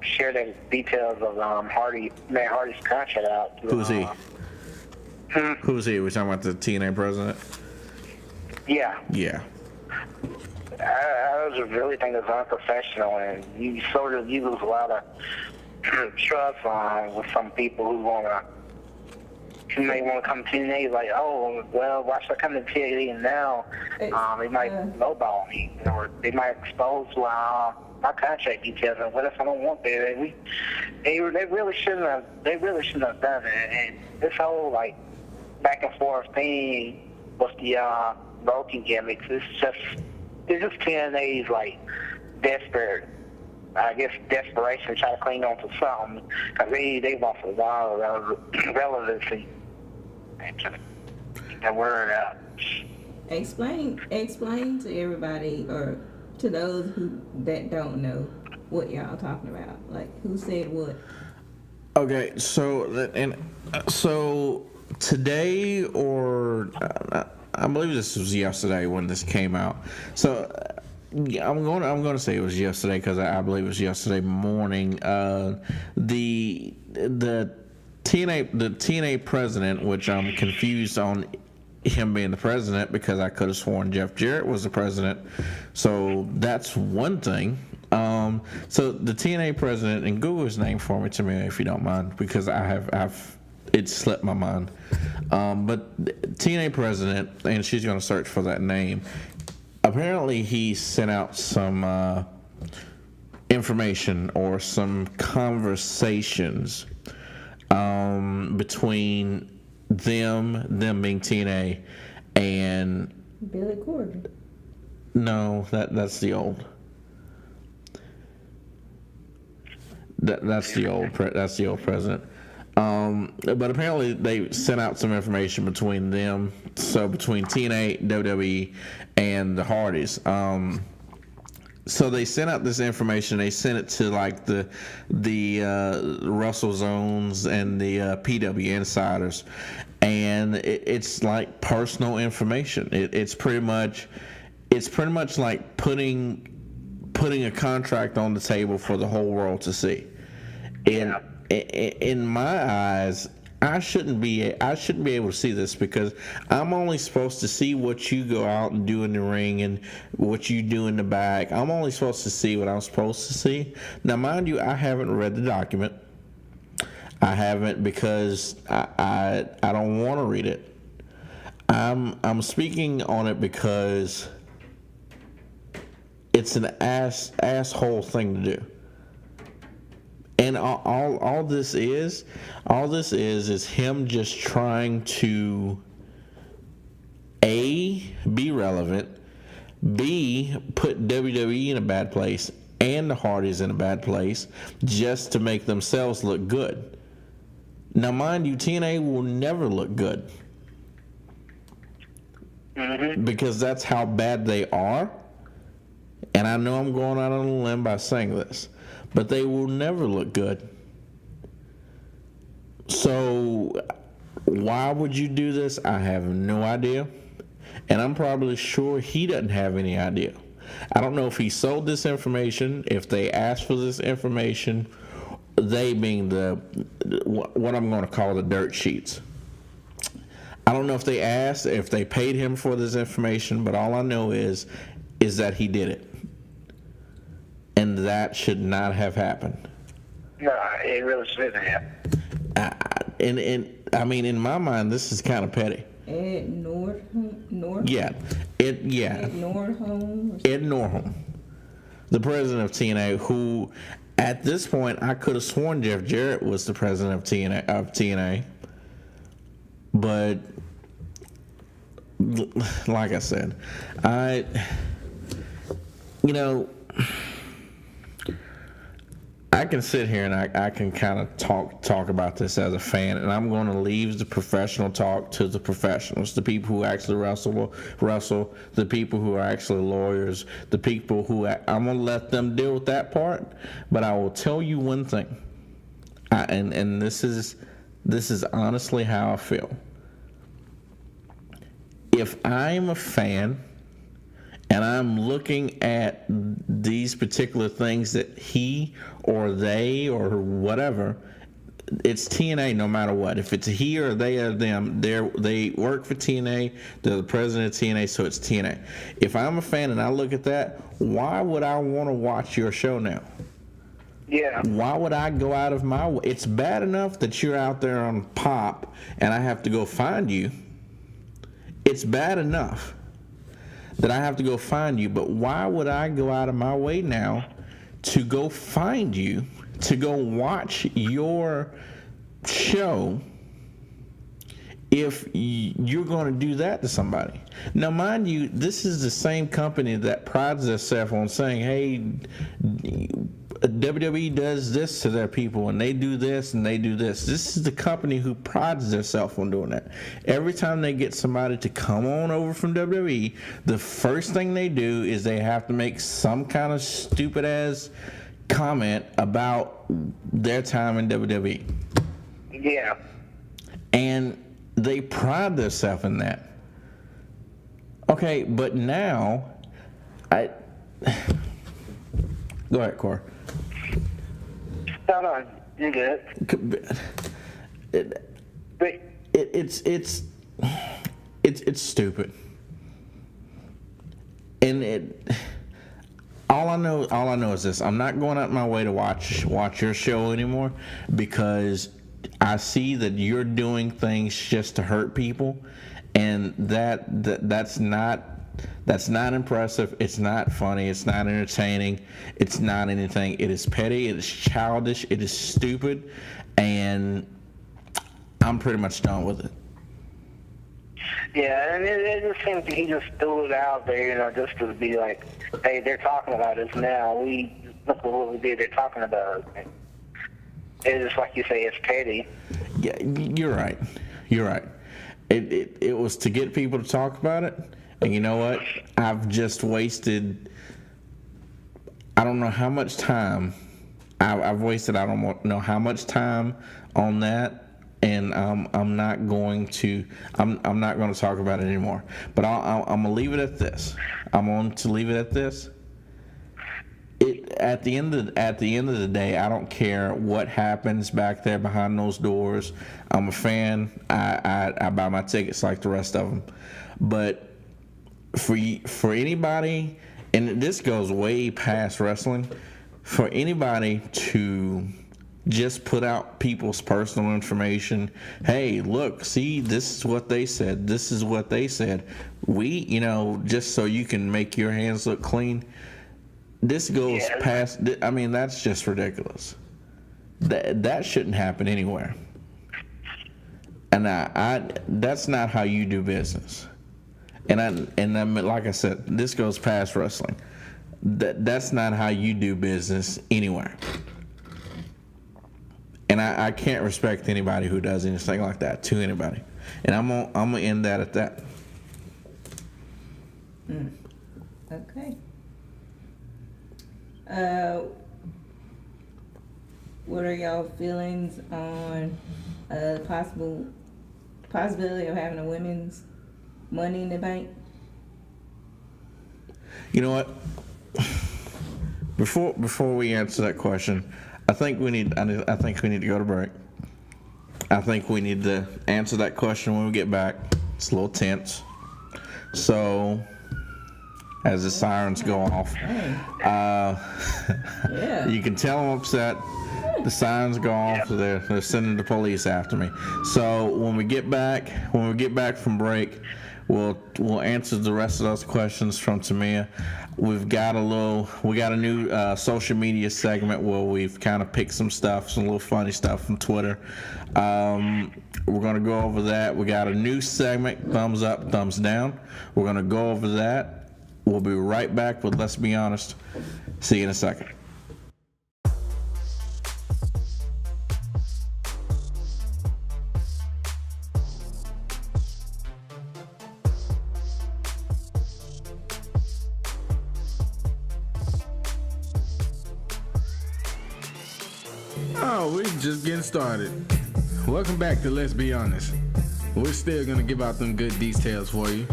share the details of Matt Hardy's contract out. Who's he? Who's he? We're talking about the TNA president? Yeah. Yeah. I just really think it's unprofessional, and you lose a lot of trust with some people who may want to come to TNA, like, oh, well, why should I come to TNA now? They might lowball me, or they might expose my contract details. And what if I don't want that? They really shouldn't have. They really shouldn't have done it. And this whole like back and forth thing with the broken gimmicks, it's just TNA's like desperate. I guess desperation, try to cling on to something, because they lost a lot of relevancy. And to get that word out. Explain to everybody, or to those that don't know, what y'all talking about. Like, who said what? Okay, so today, or I believe this was yesterday when this came out. So I'm going to say it was yesterday because I believe it was yesterday morning. The TNA president, which I'm confused on him being the president because I could have sworn Jeff Jarrett was the president. So that's one thing. So the TNA president, and Google his name for me if you don't mind, because it slipped my mind. But TNA president, and she's going to search for that name. Apparently, he sent out some information or some conversations between them being TNA and Billy Corgan. No, that's the old. That's the old president. But apparently they sent out some information between them, so between TNA, WWE, and the Hardys. So they sent out this information. They sent it to like the Russell Zones and the PW Insiders, and it's like personal information. It's pretty much like putting a contract on the table for the whole world to see. And in my eyes, I shouldn't be able to see this because I'm only supposed to see what you go out and do in the ring and what you do in the back. I'm only supposed to see what I'm supposed to see. Now, mind you, I haven't read the document. I haven't because I don't want to read it. I'm speaking on it because it's an asshole thing to do. And all this is him just trying to A, be relevant, B, put WWE in a bad place and the Hardys in a bad place just to make themselves look good. Now, mind you, TNA will never look good. Mm-hmm. Because that's how bad they are. And I know I'm going out on a limb by saying this, but they will never look good. So why would you do this? I have no idea. And I'm probably sure he doesn't have any idea. I don't know if he sold this information, if they asked for this information, they being what I'm going to call the dirt sheets. I don't know if they asked, if they paid him for this information, but all I know is that he did it. And that should not have happened. No, it really shouldn't have. And I mean, in my mind, this is kind of petty. Ed Nordholm? Yeah. Ed Nordholm, the president of TNA, who at this point I could have sworn Jeff Jarrett was the president of TNA. But like I said, I can sit here and I can kind of talk about this as a fan, and I'm going to leave the professional talk to the professionals, the people who actually wrestle, the people who are actually lawyers, the people who I'm going to let them deal with that part. But I will tell you one thing, and this is honestly how I feel. If I'm a fan and I'm looking at these particular things that he or they or whatever, it's TNA no matter what. If it's he or they or them, they work for TNA, they're the president of TNA, so it's TNA. If I'm a fan and I look at that, why would I want to watch your show now? Yeah. Why would I go out of my way? It's bad enough that you're out there on Pop and I have to go find you. It's bad enough that I have to go find you, but why would I go out of my way now to go find you, to go watch your show if you're going to do that to somebody? Now, mind you, this is the same company that prides itself on saying, hey, WWE does this to their people, and they do this, and they do this. This is the company who prides themselves on doing that. Every time they get somebody to come on over from WWE, the first thing they do is they have to make some kind of stupid-ass comment about their time in WWE. Yeah. And they pride themselves in that. Okay, but now, go ahead, Corey. No, you're good. It's stupid, and all I know is this: I'm not going out my way to watch your show anymore, because I see that you're doing things just to hurt people, and that's not impressive. It's not funny. It's not entertaining. It's not anything. It is petty. It is childish. It is stupid, and I'm pretty much done with it. Yeah, and it just seems he just threw it out there, just to be like, hey, they're talking about us now. Look at what we did. They're talking about us. It's just like you say, it's petty. Yeah, you're right. You're right. It was to get people to talk about it. And you know what? I've just wasted, I don't know how much time. I've wasted, I don't know how much time on that. And I'm not going to talk about it anymore. But I'm going to leave it at this. I'm going to leave it at this. At the end of the day, I don't care what happens back there behind those doors. I'm a fan. I buy my tickets like the rest of them. But for anybody, and this goes way past wrestling, for anybody to just put out people's personal information, hey, look, see, this is what they said, this is what they said, just so you can make your hands look clean. This goes past, I mean, that's just ridiculous. That shouldn't happen anywhere. And that's not how you do business. And I mean, like I said, this goes past wrestling. That's not how you do business anywhere. And I can't respect anybody who does anything like that to anybody. And I'm gonna end that at that. Okay. What are y'all feelings on possibility of having a women's Money in the Bank? You know what? Before we answer that question, I think we need to go to break. I think we need to answer that question when we get back. It's a little tense. So, as the sirens go off, you can tell I'm upset. The sirens go off, so they're sending the police after me. So when we get back from break, we'll answer the rest of those questions from Tamia. We got a new social media segment where we've kind of picked some little funny stuff from Twitter. We're going to go over that. We got a new segment, thumbs up, thumbs down. We're going to go over that. We'll be right back with Let's Be Honest. See you in a second. No, we're just getting started. Welcome back to Let's Be Honest. We're still gonna give out them good details for you.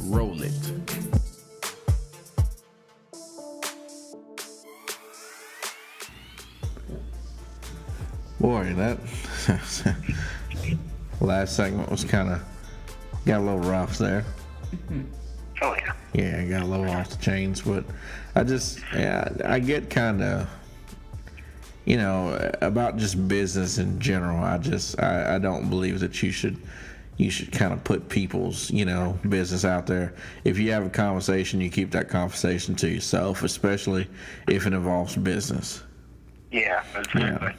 Roll it. Boy, that last segment was got a little rough there. Oh, yeah. Yeah, got a little off the chains, but I get kind of, about just business in general. I don't believe that you should kind of put people's, business out there. If you have a conversation, you keep that conversation to yourself, especially if it involves business. Yeah, exactly.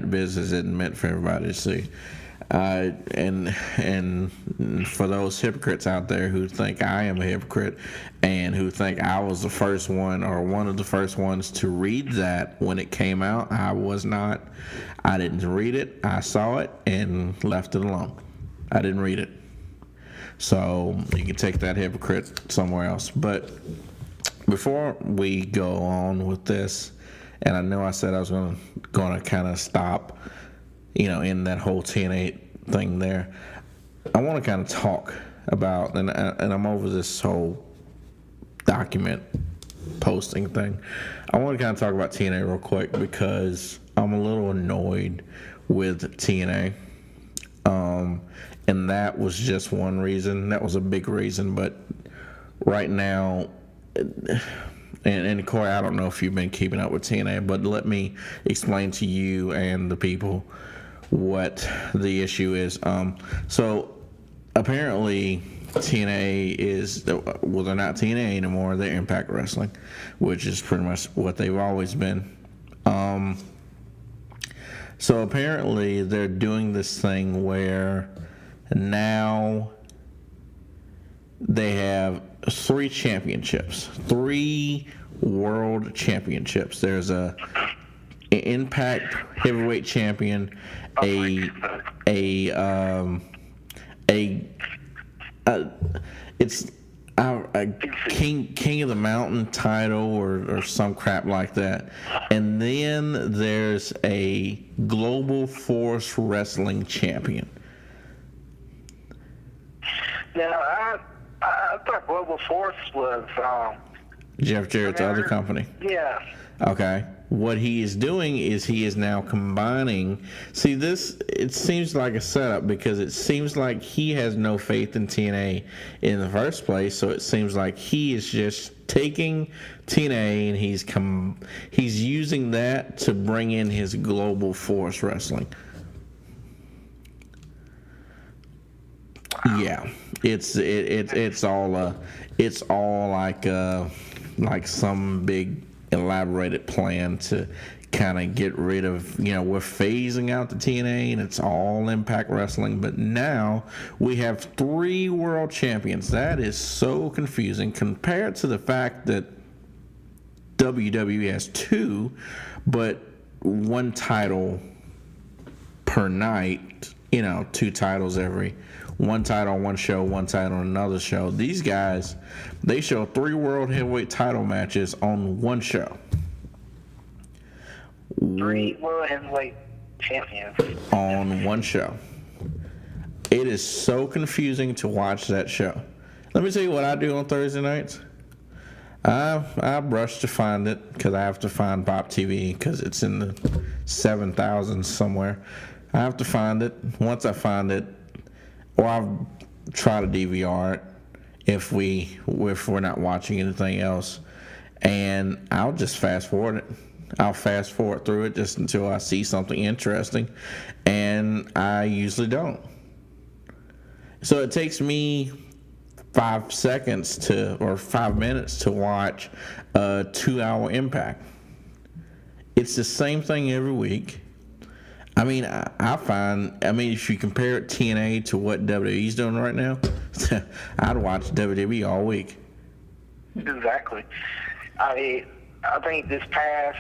Business isn't meant for everybody to see. And for those hypocrites out there who think I am a hypocrite and who think I was the first one or one of the first ones to read that when it came out, I was not. I didn't read it. I saw it and left it alone. I didn't read it. So you can take that hypocrite somewhere else. But before we go on with this, and I know I said I was going to kind of stop, in that whole TNA thing there. I want to kind of talk about, and I'm over this whole document posting thing. I want to kind of talk about TNA real quick because I'm a little annoyed with TNA. And that was just one reason. That was a big reason. But right now, and Corey, I don't know if you've been keeping up with TNA, but let me explain to you and the people what the issue is. So apparently TNA is, well, they're not TNA anymore. They're Impact Wrestling, which is pretty much what they've always been. So apparently they're doing this thing where now they have 3 championships, 3 world championships. There's an Impact Heavyweight Champion, it's a King of the Mountain title or some crap like that, and then there's a Global Force Wrestling Champion. Now, I thought Global Force was Jeff Jarrett's other company. Yeah. Okay. What he is doing is he is now combining. See, it seems like a setup because it seems like he has no faith in TNA in the first place. So it seems like he is just taking TNA and he's using that to bring in his Global Force Wrestling. Yeah, it's all like some big elaborated plan to kind of get rid of, we're phasing out the TNA and it's all Impact Wrestling, but now we have 3 world champions. That is so confusing compared to the fact that WWE has 2, but 1 title per night, 2 titles every. 1 title on one show, 1 title on another show. These guys, they show 3 world heavyweight title matches on 1 show. 3 world heavyweight champions on 1 show. It is so confusing to watch that show. Let me tell you what I do on Thursday nights. I brush to find it because I have to find Pop TV because it's in the 7,000 somewhere. I have to find it. Once I find it, or I'll try to DVR it if we're not watching anything else, and I'll just fast forward it. I'll fast forward through it just until I see something interesting, and I usually don't. So it takes me 5 minutes to watch a 2-hour Impact. It's the same thing every week. I mean, if you compare TNA to what WWE's doing right now, I'd watch WWE all week. Exactly. I think this past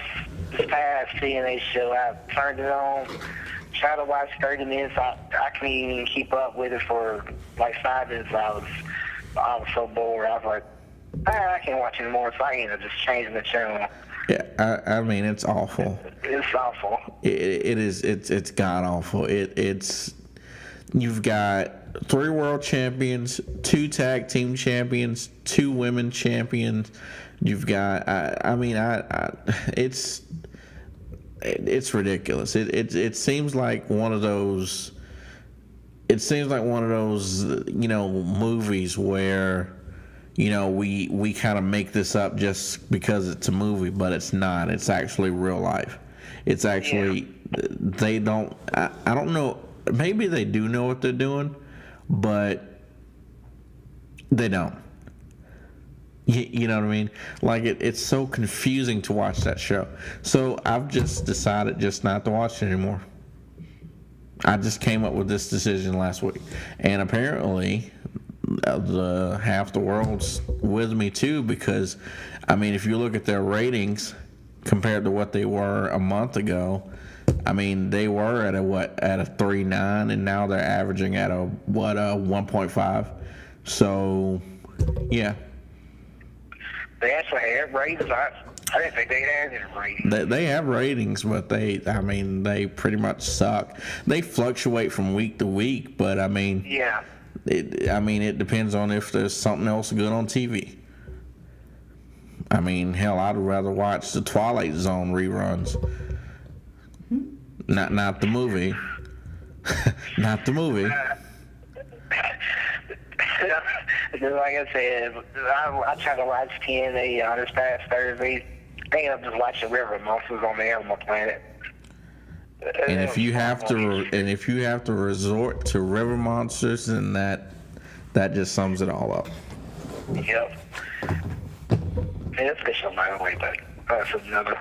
TNA show, I turned it on, tried to watch 30 minutes. I couldn't even keep up with it for like 5 minutes. I was so bored. I was like, I can't watch anymore, so I ended up just changing the channel. Yeah, I mean it's awful. It's awful. It is. It's god awful. It's you've got 3 world champions, 2 tag team champions, 2 women champions. You've got. It's ridiculous. It seems like one of those. It seems like one of those movies where we kind of make this up just because it's a movie, but it's not. It's actually real life. It's actually they don't. I don't know. Maybe they do know what they're doing, but they don't. You know what I mean? Like it's so confusing to watch that show. So I've just decided just not to watch it anymore. I just came up with this decision last week, and apparently the half the world's with me too, because I mean if you look at their ratings compared to what they were a month ago, I mean they were at a 3.9 and now they're averaging at a 1.5. So yeah, they actually have ratings. I didn't think they had any ratings. they have ratings, but they pretty much suck. They fluctuate from week to week, but I mean Yeah. It depends on if there's something else good on TV. I mean, hell, I'd rather watch the Twilight Zone reruns. Not the movie. Not the movie. Like I said, I try to watch TNA on this past Thursday. I ended up just watching River Monsters on the Animal Planet. And if you have to resort to River Monsters, then that just sums it all up. Yep. And it's good show, by the way, but that's another.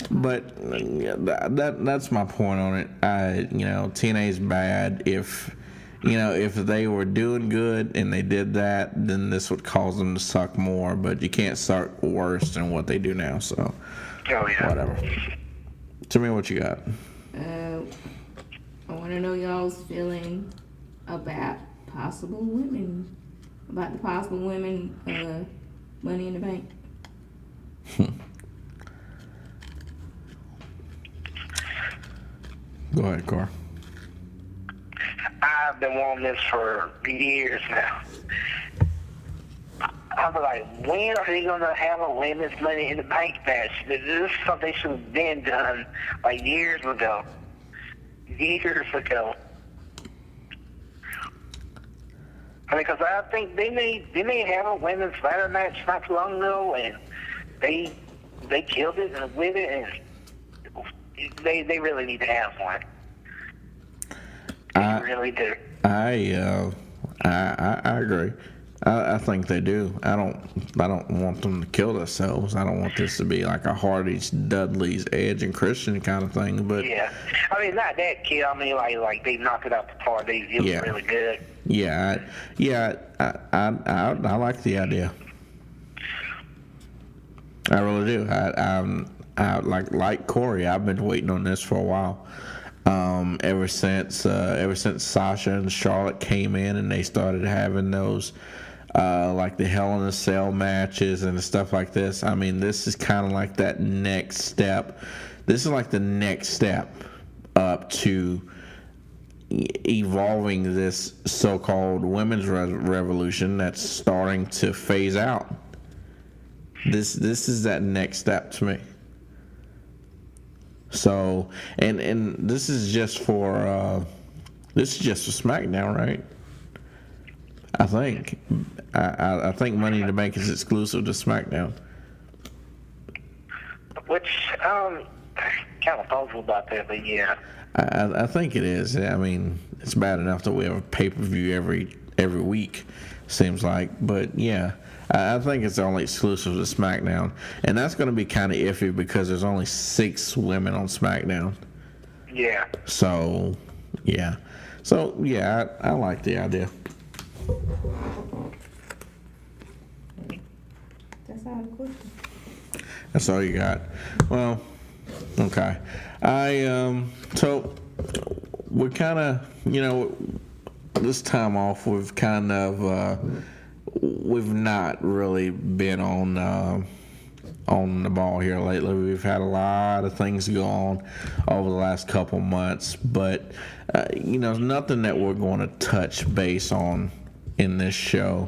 But that's my point on it. TNA's bad. If they were doing good and they did that, then this would cause them to suck more. But you can't suck worse than what they do now. So, whatever. Tell me what you got. I want to know y'all's feeling about the possible women Money in the Bank. Go ahead, Cor. I've been wanting this for years now. I'm like, when are they going to have a women's Money in the Bank match? This is something that should have been done like years ago. Years ago. I mean, because I think they may have a women's ladder match not too long ago, and they killed it and with it, and they really need to have one. They really do. I agree. I think they do. I don't want them to kill themselves. I don't want this to be like a Hardy's, Dudley's, Edge, and Christian kind of thing. But yeah, I mean not that kill. I mean like they knocked it out the park. It was really good. Yeah, I like the idea. I really do. I like Corey. I've been waiting on this for a while. Ever since Sasha and Charlotte came in and they started having those like the Hell in a Cell matches and stuff like this. I mean, this is kind of like that next step. This is like the next step up to evolving this so-called women's revolution that's starting to phase out. This is that next step to me. So, and this is just for SmackDown, right? I think Money in the Bank is exclusive to SmackDown. Which kind of puzzled about that, but yeah. I think it is. I mean, it's bad enough that we have a pay-per-view every week, seems like. But yeah, I think it's only exclusive to SmackDown, and that's going to be kind of iffy because there's only 6 women on SmackDown. Yeah. So yeah, I like the idea. That's all the question. That's all you got. Well, okay. So we're kind of, this time off, we've kind of we've not really been on the ball here lately. We've had a lot of things go on over the last couple months, but nothing that we're going to touch base on in this show.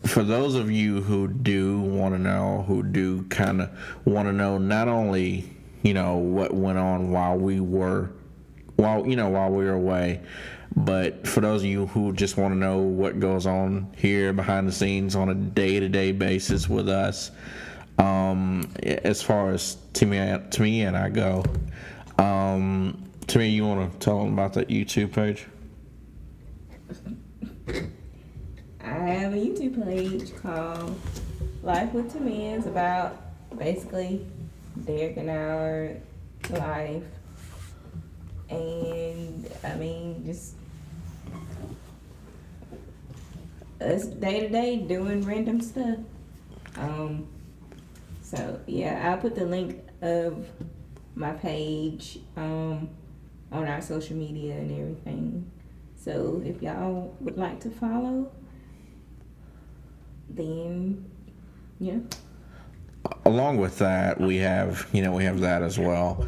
For those of you who do want to know, who do kind of want to know not only what went on while we were away, but for those of you who just want to know what goes on here behind the scenes on a day-to-day basis with us, as far as Timmy and I go, Timmy, you want to tell them about that YouTube page? I have a YouTube page called Life with Timmy. It's about basically Derek and our life. And just us day to day doing random stuff. So yeah, I'll put the link of my page on our social media and everything. So if y'all would like to follow, then Along with that, we have that as well.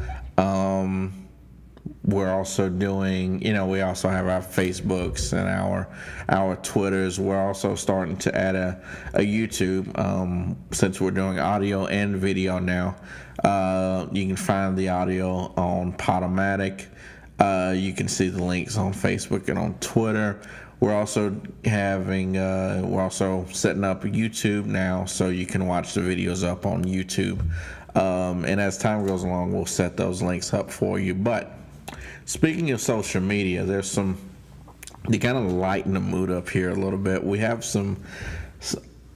We're also doing, we also have our Facebooks and our Twitters. We're also starting to add a YouTube, since we're doing audio and video now. You can find the audio on Podomatic. You can see the links on Facebook and on Twitter. We're also setting up YouTube now, so you can watch the videos up on YouTube. And as time goes along, we'll set those links up for you. But speaking of social media, there's to kind of lighten the mood up here a little bit. We have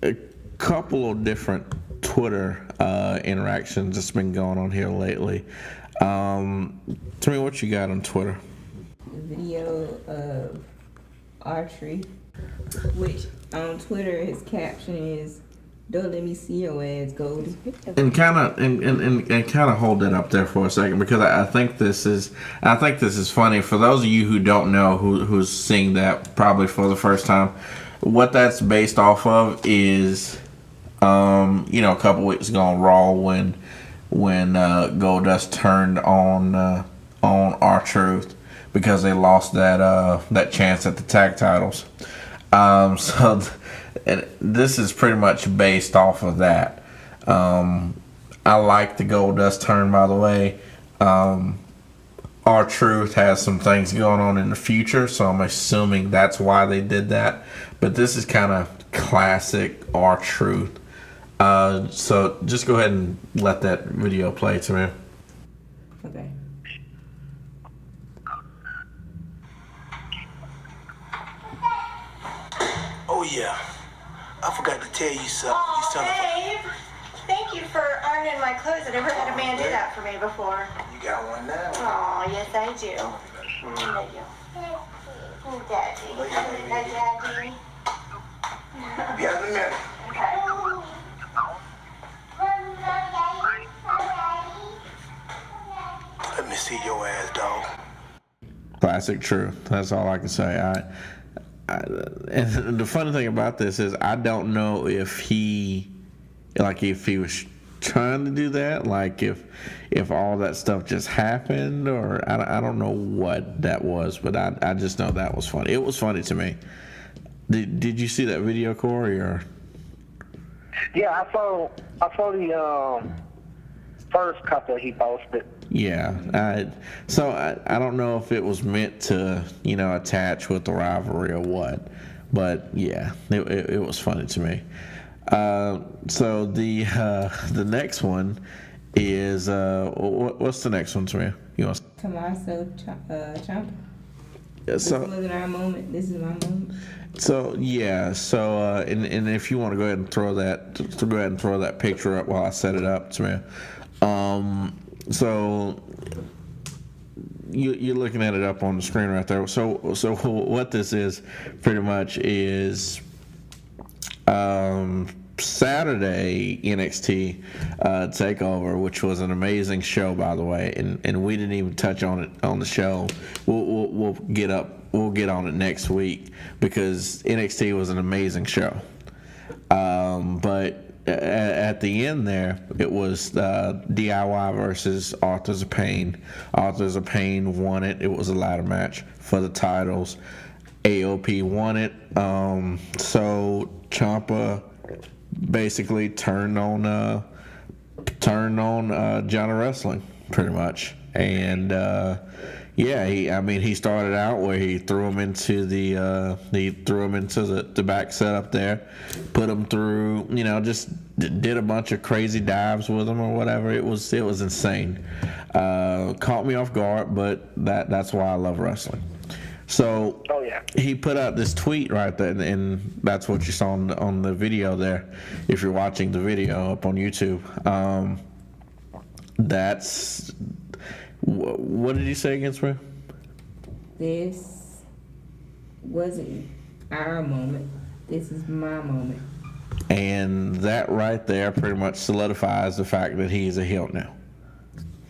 a couple of different Twitter interactions that's been going on here lately. Tell me what you got on Twitter. a video of archery, which on Twitter his caption is, "Don't let me see your ass, Goldie." And kind of hold that up there for a second, because I think this is funny for those of you who don't know, who's seeing that probably for the first time. What that's based off of is, a couple weeks ago on Raw when Goldust turned on R-Truth because they lost that chance at the tag titles. So this is pretty much based off of that. I like the Goldust turn, by the way. R-Truth has some things going on in the future, so I'm assuming that's why they did that. But this is kind of classic R-Truth. So just go ahead and let that video play to me. Okay. Oh yeah, I forgot to tell you something. Babe, thank you for ironing my clothes. I never had a man do that for me before. You got one now. Oh, yes I do. Thank you. Daddy. Daddy. Yeah, in a minute. Okay. Let me see your ass, dog. Classic truth. That's all I can say. And the funny thing about this is I don't know if he was trying to do that, like if all that stuff just happened, or I don't know what that was, but I just know that was funny. It was funny to me. Did you see that video, Corey? Or Yeah, I saw the first couple he posted. yeah, I don't know if it was meant to attach with the rivalry or what, but yeah, it was funny to me. So the next one is what's the next one to me? You want Tommaso Ciampa. This so wasn't our moment. This is my moment. so yeah so and if you want to go ahead and throw that picture up while I set it up to me. So you're looking at it up on the screen right there. So what this is pretty much is Saturday NXT Takeover, which was an amazing show, by the way, and we didn't even touch on it on the show. We'll get on it next week because NXT was an amazing show. But at the end there, it was DIY versus Authors of Pain. Authors of Pain won it. It was a ladder match for the titles. AOP won it. So Ciampa basically turned on John Wrestling pretty much, and he started out where he threw him into the back setup there, put him through, just did a bunch of crazy dives with him or whatever. It was insane. Caught me off guard, but that's why I love wrestling. So he put out this tweet right there, and that's what you saw on the video there. If you're watching the video up on YouTube, that's what did he say against me? This wasn't our moment. This is my moment. And that right there pretty much solidifies the fact that he's a heel now.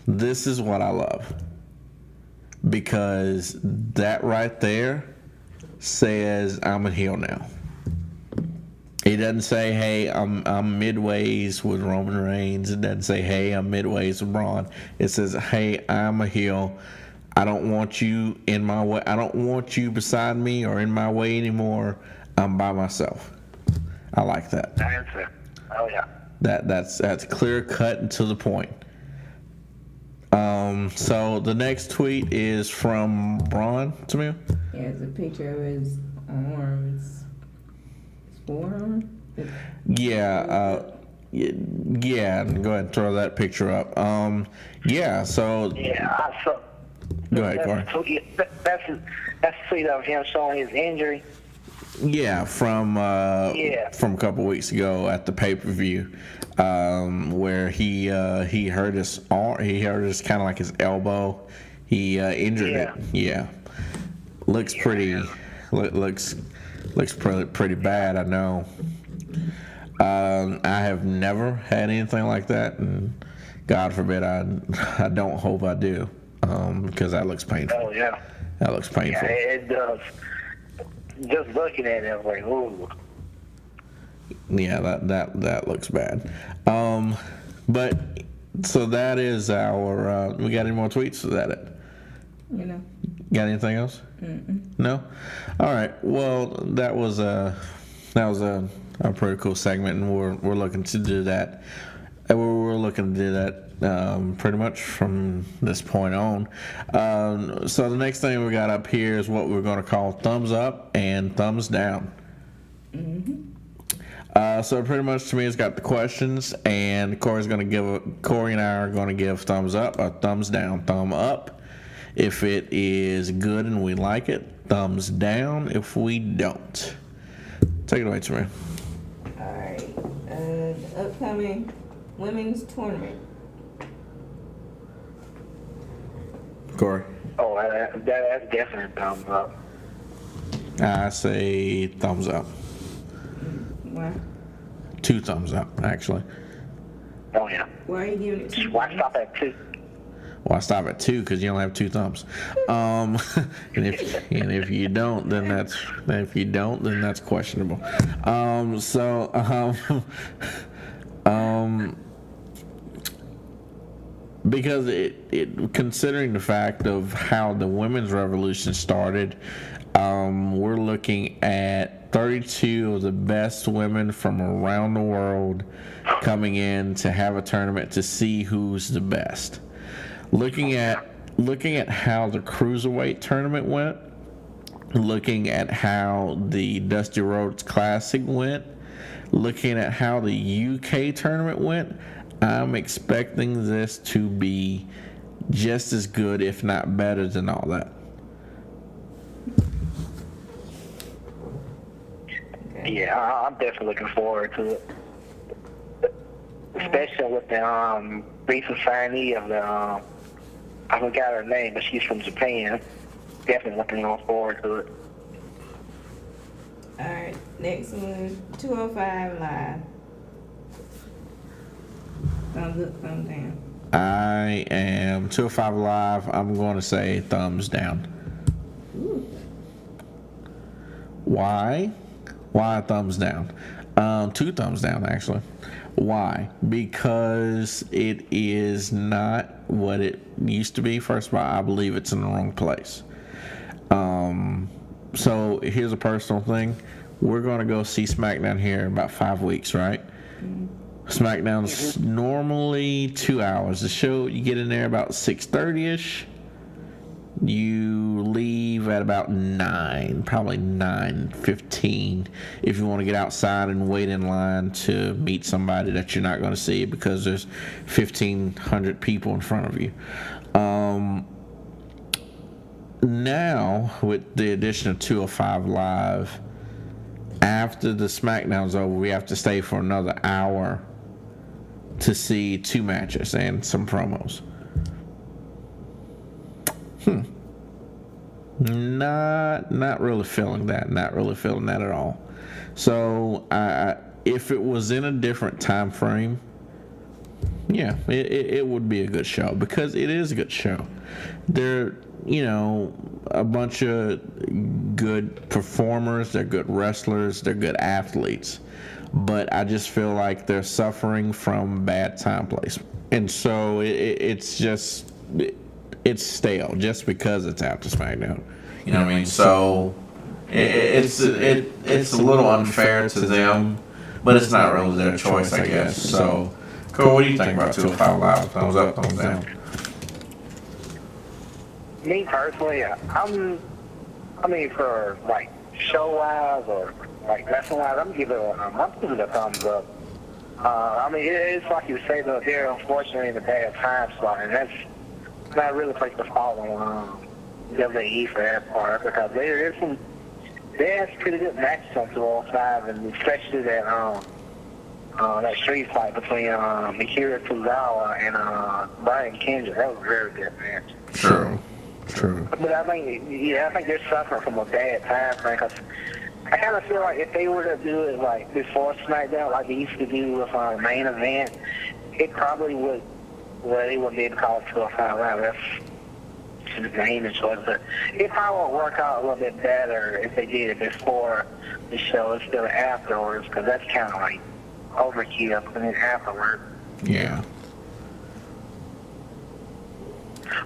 This is what I love. Because that right there says I'm a heel now. He doesn't say, hey, I'm midways with Roman Reigns. It doesn't say, hey, I'm midways with Braun. It says, hey, I'm a heel. I don't want you in my way. I don't want you beside me or in my way anymore. I'm by myself. I like that. Oh yeah. That's clear cut and to the point. So the next tweet is from Braun to me. Yeah, it's a picture of his arms. His forearm? Yeah, go ahead and throw that picture up. I saw. Go ahead, Corey. That's a tweet of him showing his injury. Yeah, from a couple weeks ago at the pay-per-view, where he hurt his arm. He hurt his kind of like his elbow. He injured it. Yeah, looks pretty bad. I know. I have never had anything like that, and God forbid I don't hope I do, because that looks painful. Oh yeah. That looks painful. Yeah, it does. Just looking at it, I'm like, ooh. Yeah, that looks bad. But so that is our. We got any more tweets? Is that it? Got anything else? No. All right. Well, that was a pretty cool segment, and we're looking to do that. We're looking to do that pretty much from this point on. So the next thing we got up here is what we're going to call thumbs up and thumbs down. So pretty much to me, it's got the questions, and Corey and I are going to give thumbs up or thumbs down. Thumb up if it is good and we like it. Thumbs down if we don't. Take it away, Tamir. All right. The upcoming women's tournament. Corey. Oh, that's definitely a thumbs up. I say thumbs up. Why? 2 thumbs up, actually. Oh yeah. Why are you giving it 2? Why stop at 2? Well, I stop at 2 because you only have 2 thumbs. And if you don't, then that's questionable. Because it considering the fact of how the women's revolution started, we're looking at 32 of the best women from around the world coming in to have a tournament to see who's the best. Looking at how the Cruiserweight tournament went, looking at how the Dusty Rhodes Classic went, looking at how the UK tournament went, I'm expecting this to be just as good, if not better than all that. Yeah, I'm definitely looking forward to it. Especially with the recent signee of the, I forgot her name, but she's from Japan. Definitely looking forward to it. All right, next one, 205 Live. Thumbs up, thumbs down. I am 205 Live. I'm going to say thumbs down. Ooh. Why? Why thumbs down? 2 thumbs down, actually. Why? Because it is not what it used to be. First of all, I believe it's in the wrong place. So here's a personal thing. We're going to go see SmackDown here in about 5 weeks, right? SmackDown's normally 2 hours. The show, you get in there about 6:30ish. You leave at about 9, probably 9:15, if you want to get outside and wait in line to meet somebody that you're not going to see because there's 1,500 people in front of you. Now, with the addition of 205 Live, after the SmackDown's over, we have to stay for another hour to see 2 matches and some promos. Not really feeling that. Not really feeling that at all. So, if it was in a different time frame, yeah, it would be a good show because it is a good show. They're, a bunch of good performers. They're good wrestlers. They're good athletes. But I just feel like they're suffering from bad time placement. And so it's just... It's stale just because it's after SmackDown. You know what I mean? So it's a little unfair to them, but it's not really their choice, I guess. So, Cole, what do you think about 205 Live? Thumbs up, thumbs down? Me personally, for like show-wise or like wrestling-wise, I'm giving it a thumbs up. It's like you say, though, they're unfortunately in a bad time slot, and that's not really place to follow WWE for that part because they have pretty good matches on 205, and especially that street fight between Akira Tozawa and Brian Kendrick. That was a very good match. True. But I think they're suffering from a bad time frame because I kind of feel like if they were to do it like before SmackDown, like they used to do with main event, it probably would. Well, they wouldn't be able to call it 205 Live. That's the name and choice. But it probably would work out a little bit better if they did it before the show instead of afterwards, because that's kind of like overkill. And then afterwards. Yeah.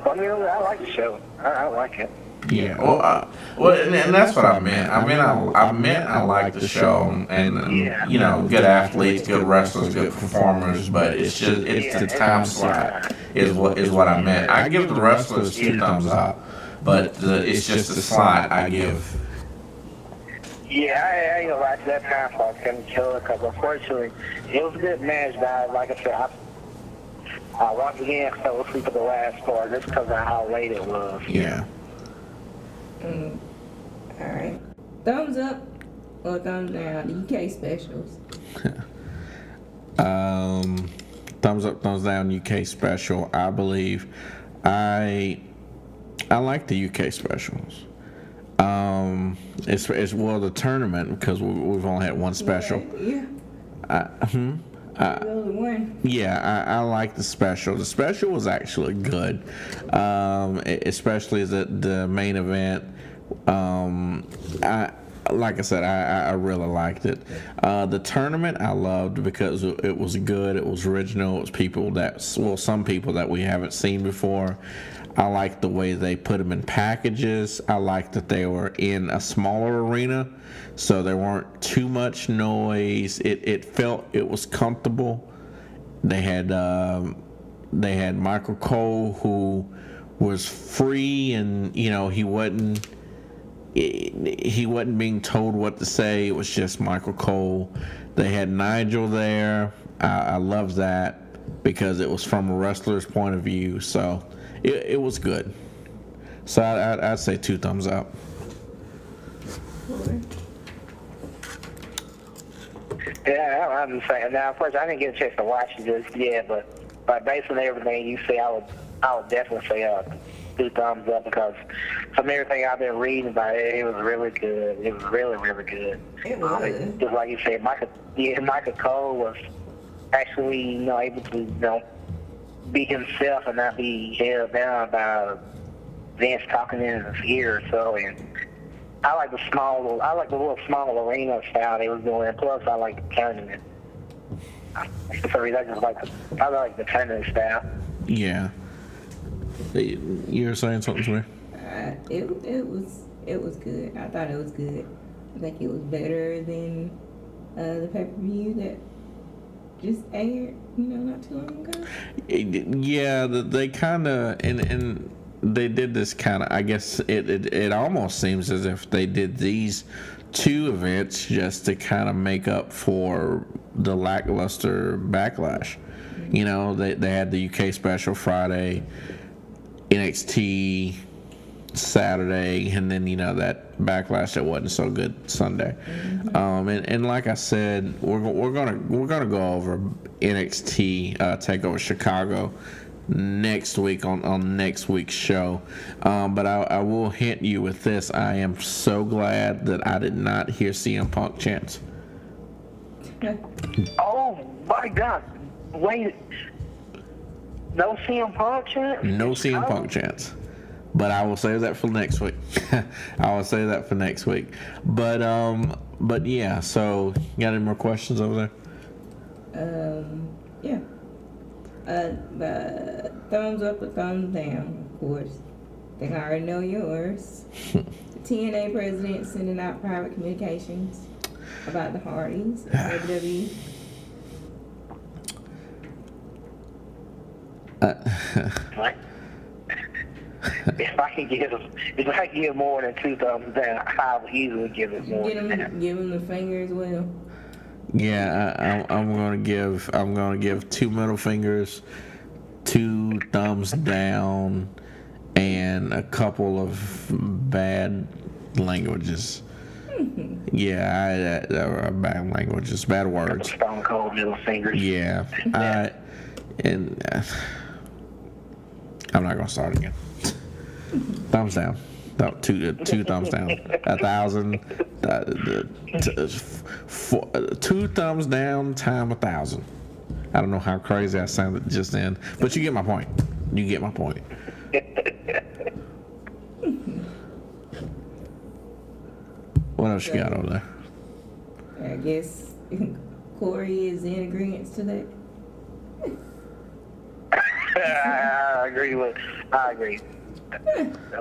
Well, I like the show. I like it. Yeah. Well, and that's what I meant. I like the show, and good athletes, good wrestlers, good performers. But it's the time slot is what I meant. I give the wrestlers 2 thumbs up, but it's just the slot I give. Yeah, I ain't gonna lie to that time slot couldn't kill it because unfortunately it was a good match. But like I said, I once again fell asleep at the last part just because of how late it was. Yeah. Alright. Thumbs up or thumbs down? The UK specials. Thumbs up, thumbs down. UK special. I believe I like the UK specials. It's the tournament because we've only had one special. Yeah. The only one. Yeah, I like the special. The special was actually good, especially the main event. Like I said, I really liked it. The tournament I loved because it was good. It was original. It was some people that we haven't seen before. I liked the way they put them in packages. I liked that they were in a smaller arena, so there weren't too much noise. It felt it was comfortable. They had Michael Cole, who was free, and he wasn't being told what to say. It was just Michael Cole. They had Nigel there. I loved that because it was from a wrestler's point of view. So it was good. So I'd say 2 thumbs up. Yeah, I'm just saying. Now, of course, I didn't get a chance to watch it just yet, but based on everything you say, I would definitely say 2 thumbs up because from everything I've been reading about it, it was really good. It was really, really good. It was. Just like you said, Michael Cole actually, able to, be himself and not be held down by Vince talking in his ear or so. And I like the little small arena style they was doing. Plus, I like the tournament. For some reason, I like the tournament style. Yeah. You were saying something to me? It was good. I thought it was good. I think it was better than the pay-per-view that just aired, not too long ago. Yeah, they kind of and they did this kind of. I guess it almost seems as if they did these two events just to kind of make up for the lackluster Backlash. They had the UK special Friday, NXT Saturday, and then that Backlash that wasn't so good Sunday. And like I said, we're gonna go over NXT Takeover Chicago next week on next week's show. But I will hint you with this: I am so glad that I did not hear CM Punk chants. Oh my God! Wait, no CM Punk chants? No CM Punk chants. But I will save that for next week. But yeah. So, you got any more questions over there? Yeah. The thumbs up or thumbs down, of course. I think I already know yours. The TNA president sending out private communications about the Hardys at WWE. What? If I can give more than 2 thumbs down, I'll easily give it more. Give him the finger as well. Yeah, I'm gonna give 2 middle fingers, 2 thumbs down, and a couple of bad languages. Yeah, bad languages, bad words. Stone cold middle fingers. Yeah, and I'm not gonna start again. Thumbs down. 2 thumbs down. 1,000. 2 thumbs down times 1,000. I don't know how crazy I sounded just then, but you get my point. What else you got over there? I guess Corey is in agreement to that. I agree.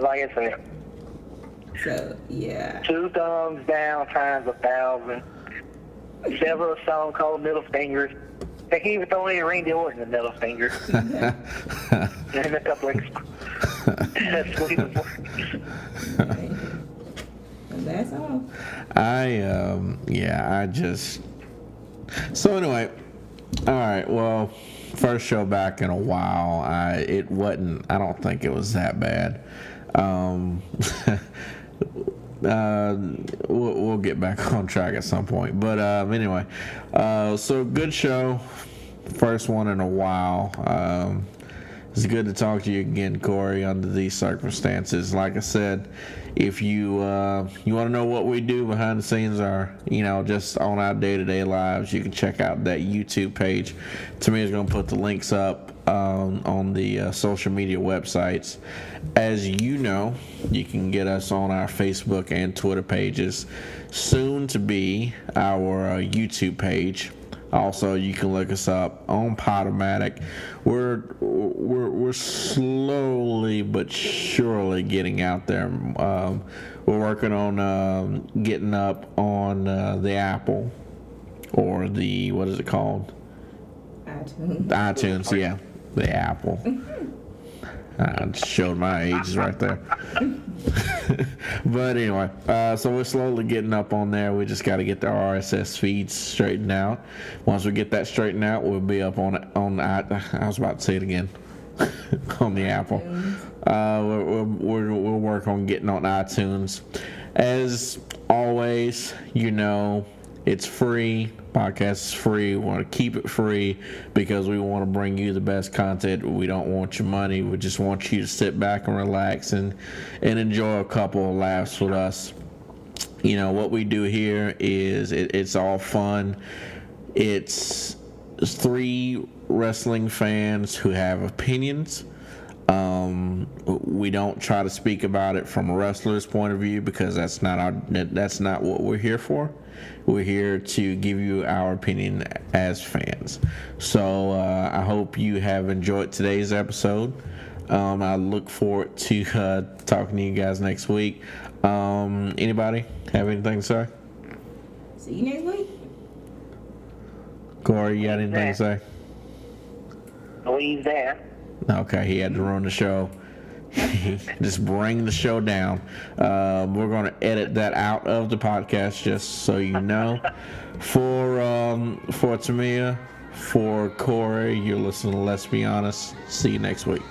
Like I said. So, yeah. 2 thumbs down times 1,000. Several Stone Cold middle fingers. They can even throw in Randy Orton in the middle finger. And a couple of and that's all. So anyway, all right, well, first show back in a while. I don't think it was that bad. We'll get back on track at some point. But anyway, so good show. First one in a while. It's good to talk to you again, Corey, under these circumstances. Like I said, if you want to know what we do behind the scenes, or just on our day-to-day lives, you can check out that YouTube page. Tamir's going to put the links up on the social media websites. As you know, you can get us on our Facebook and Twitter pages, soon to be our YouTube page. Also, you can look us up on Podomatic. We're slowly but surely getting out there. We're working on getting up on the Apple, or the, what is it called? iTunes, yeah, the Apple. I just showed my ages right there. But anyway, so we're slowly getting up on there. We just got to get the RSS feeds straightened out. Once we get that straightened out, we'll be up on I was about to say it again. On the Apple. We'll work on getting on iTunes. As always, it's free. Podcast is free. We want to keep it free because we want to bring you the best content. We don't want your money. We just want you to sit back and relax and enjoy a couple of laughs with us. What we do here is it's all fun. It's three wrestling fans who have opinions. We don't try to speak about it from a wrestler's point of view because that's not what we're here for. We're here to give you our opinion as fans. So I hope you have enjoyed today's episode. I look forward to talking to you guys next week. Anybody have anything to say? See you next week. Corey, you got anything to say? Leave there. Okay, he had to run the show. Just bring the show down. We're going to edit that out of the podcast, just so you know. For Tamia, for Corey, you're listening to Let's Be Honest. See you next week.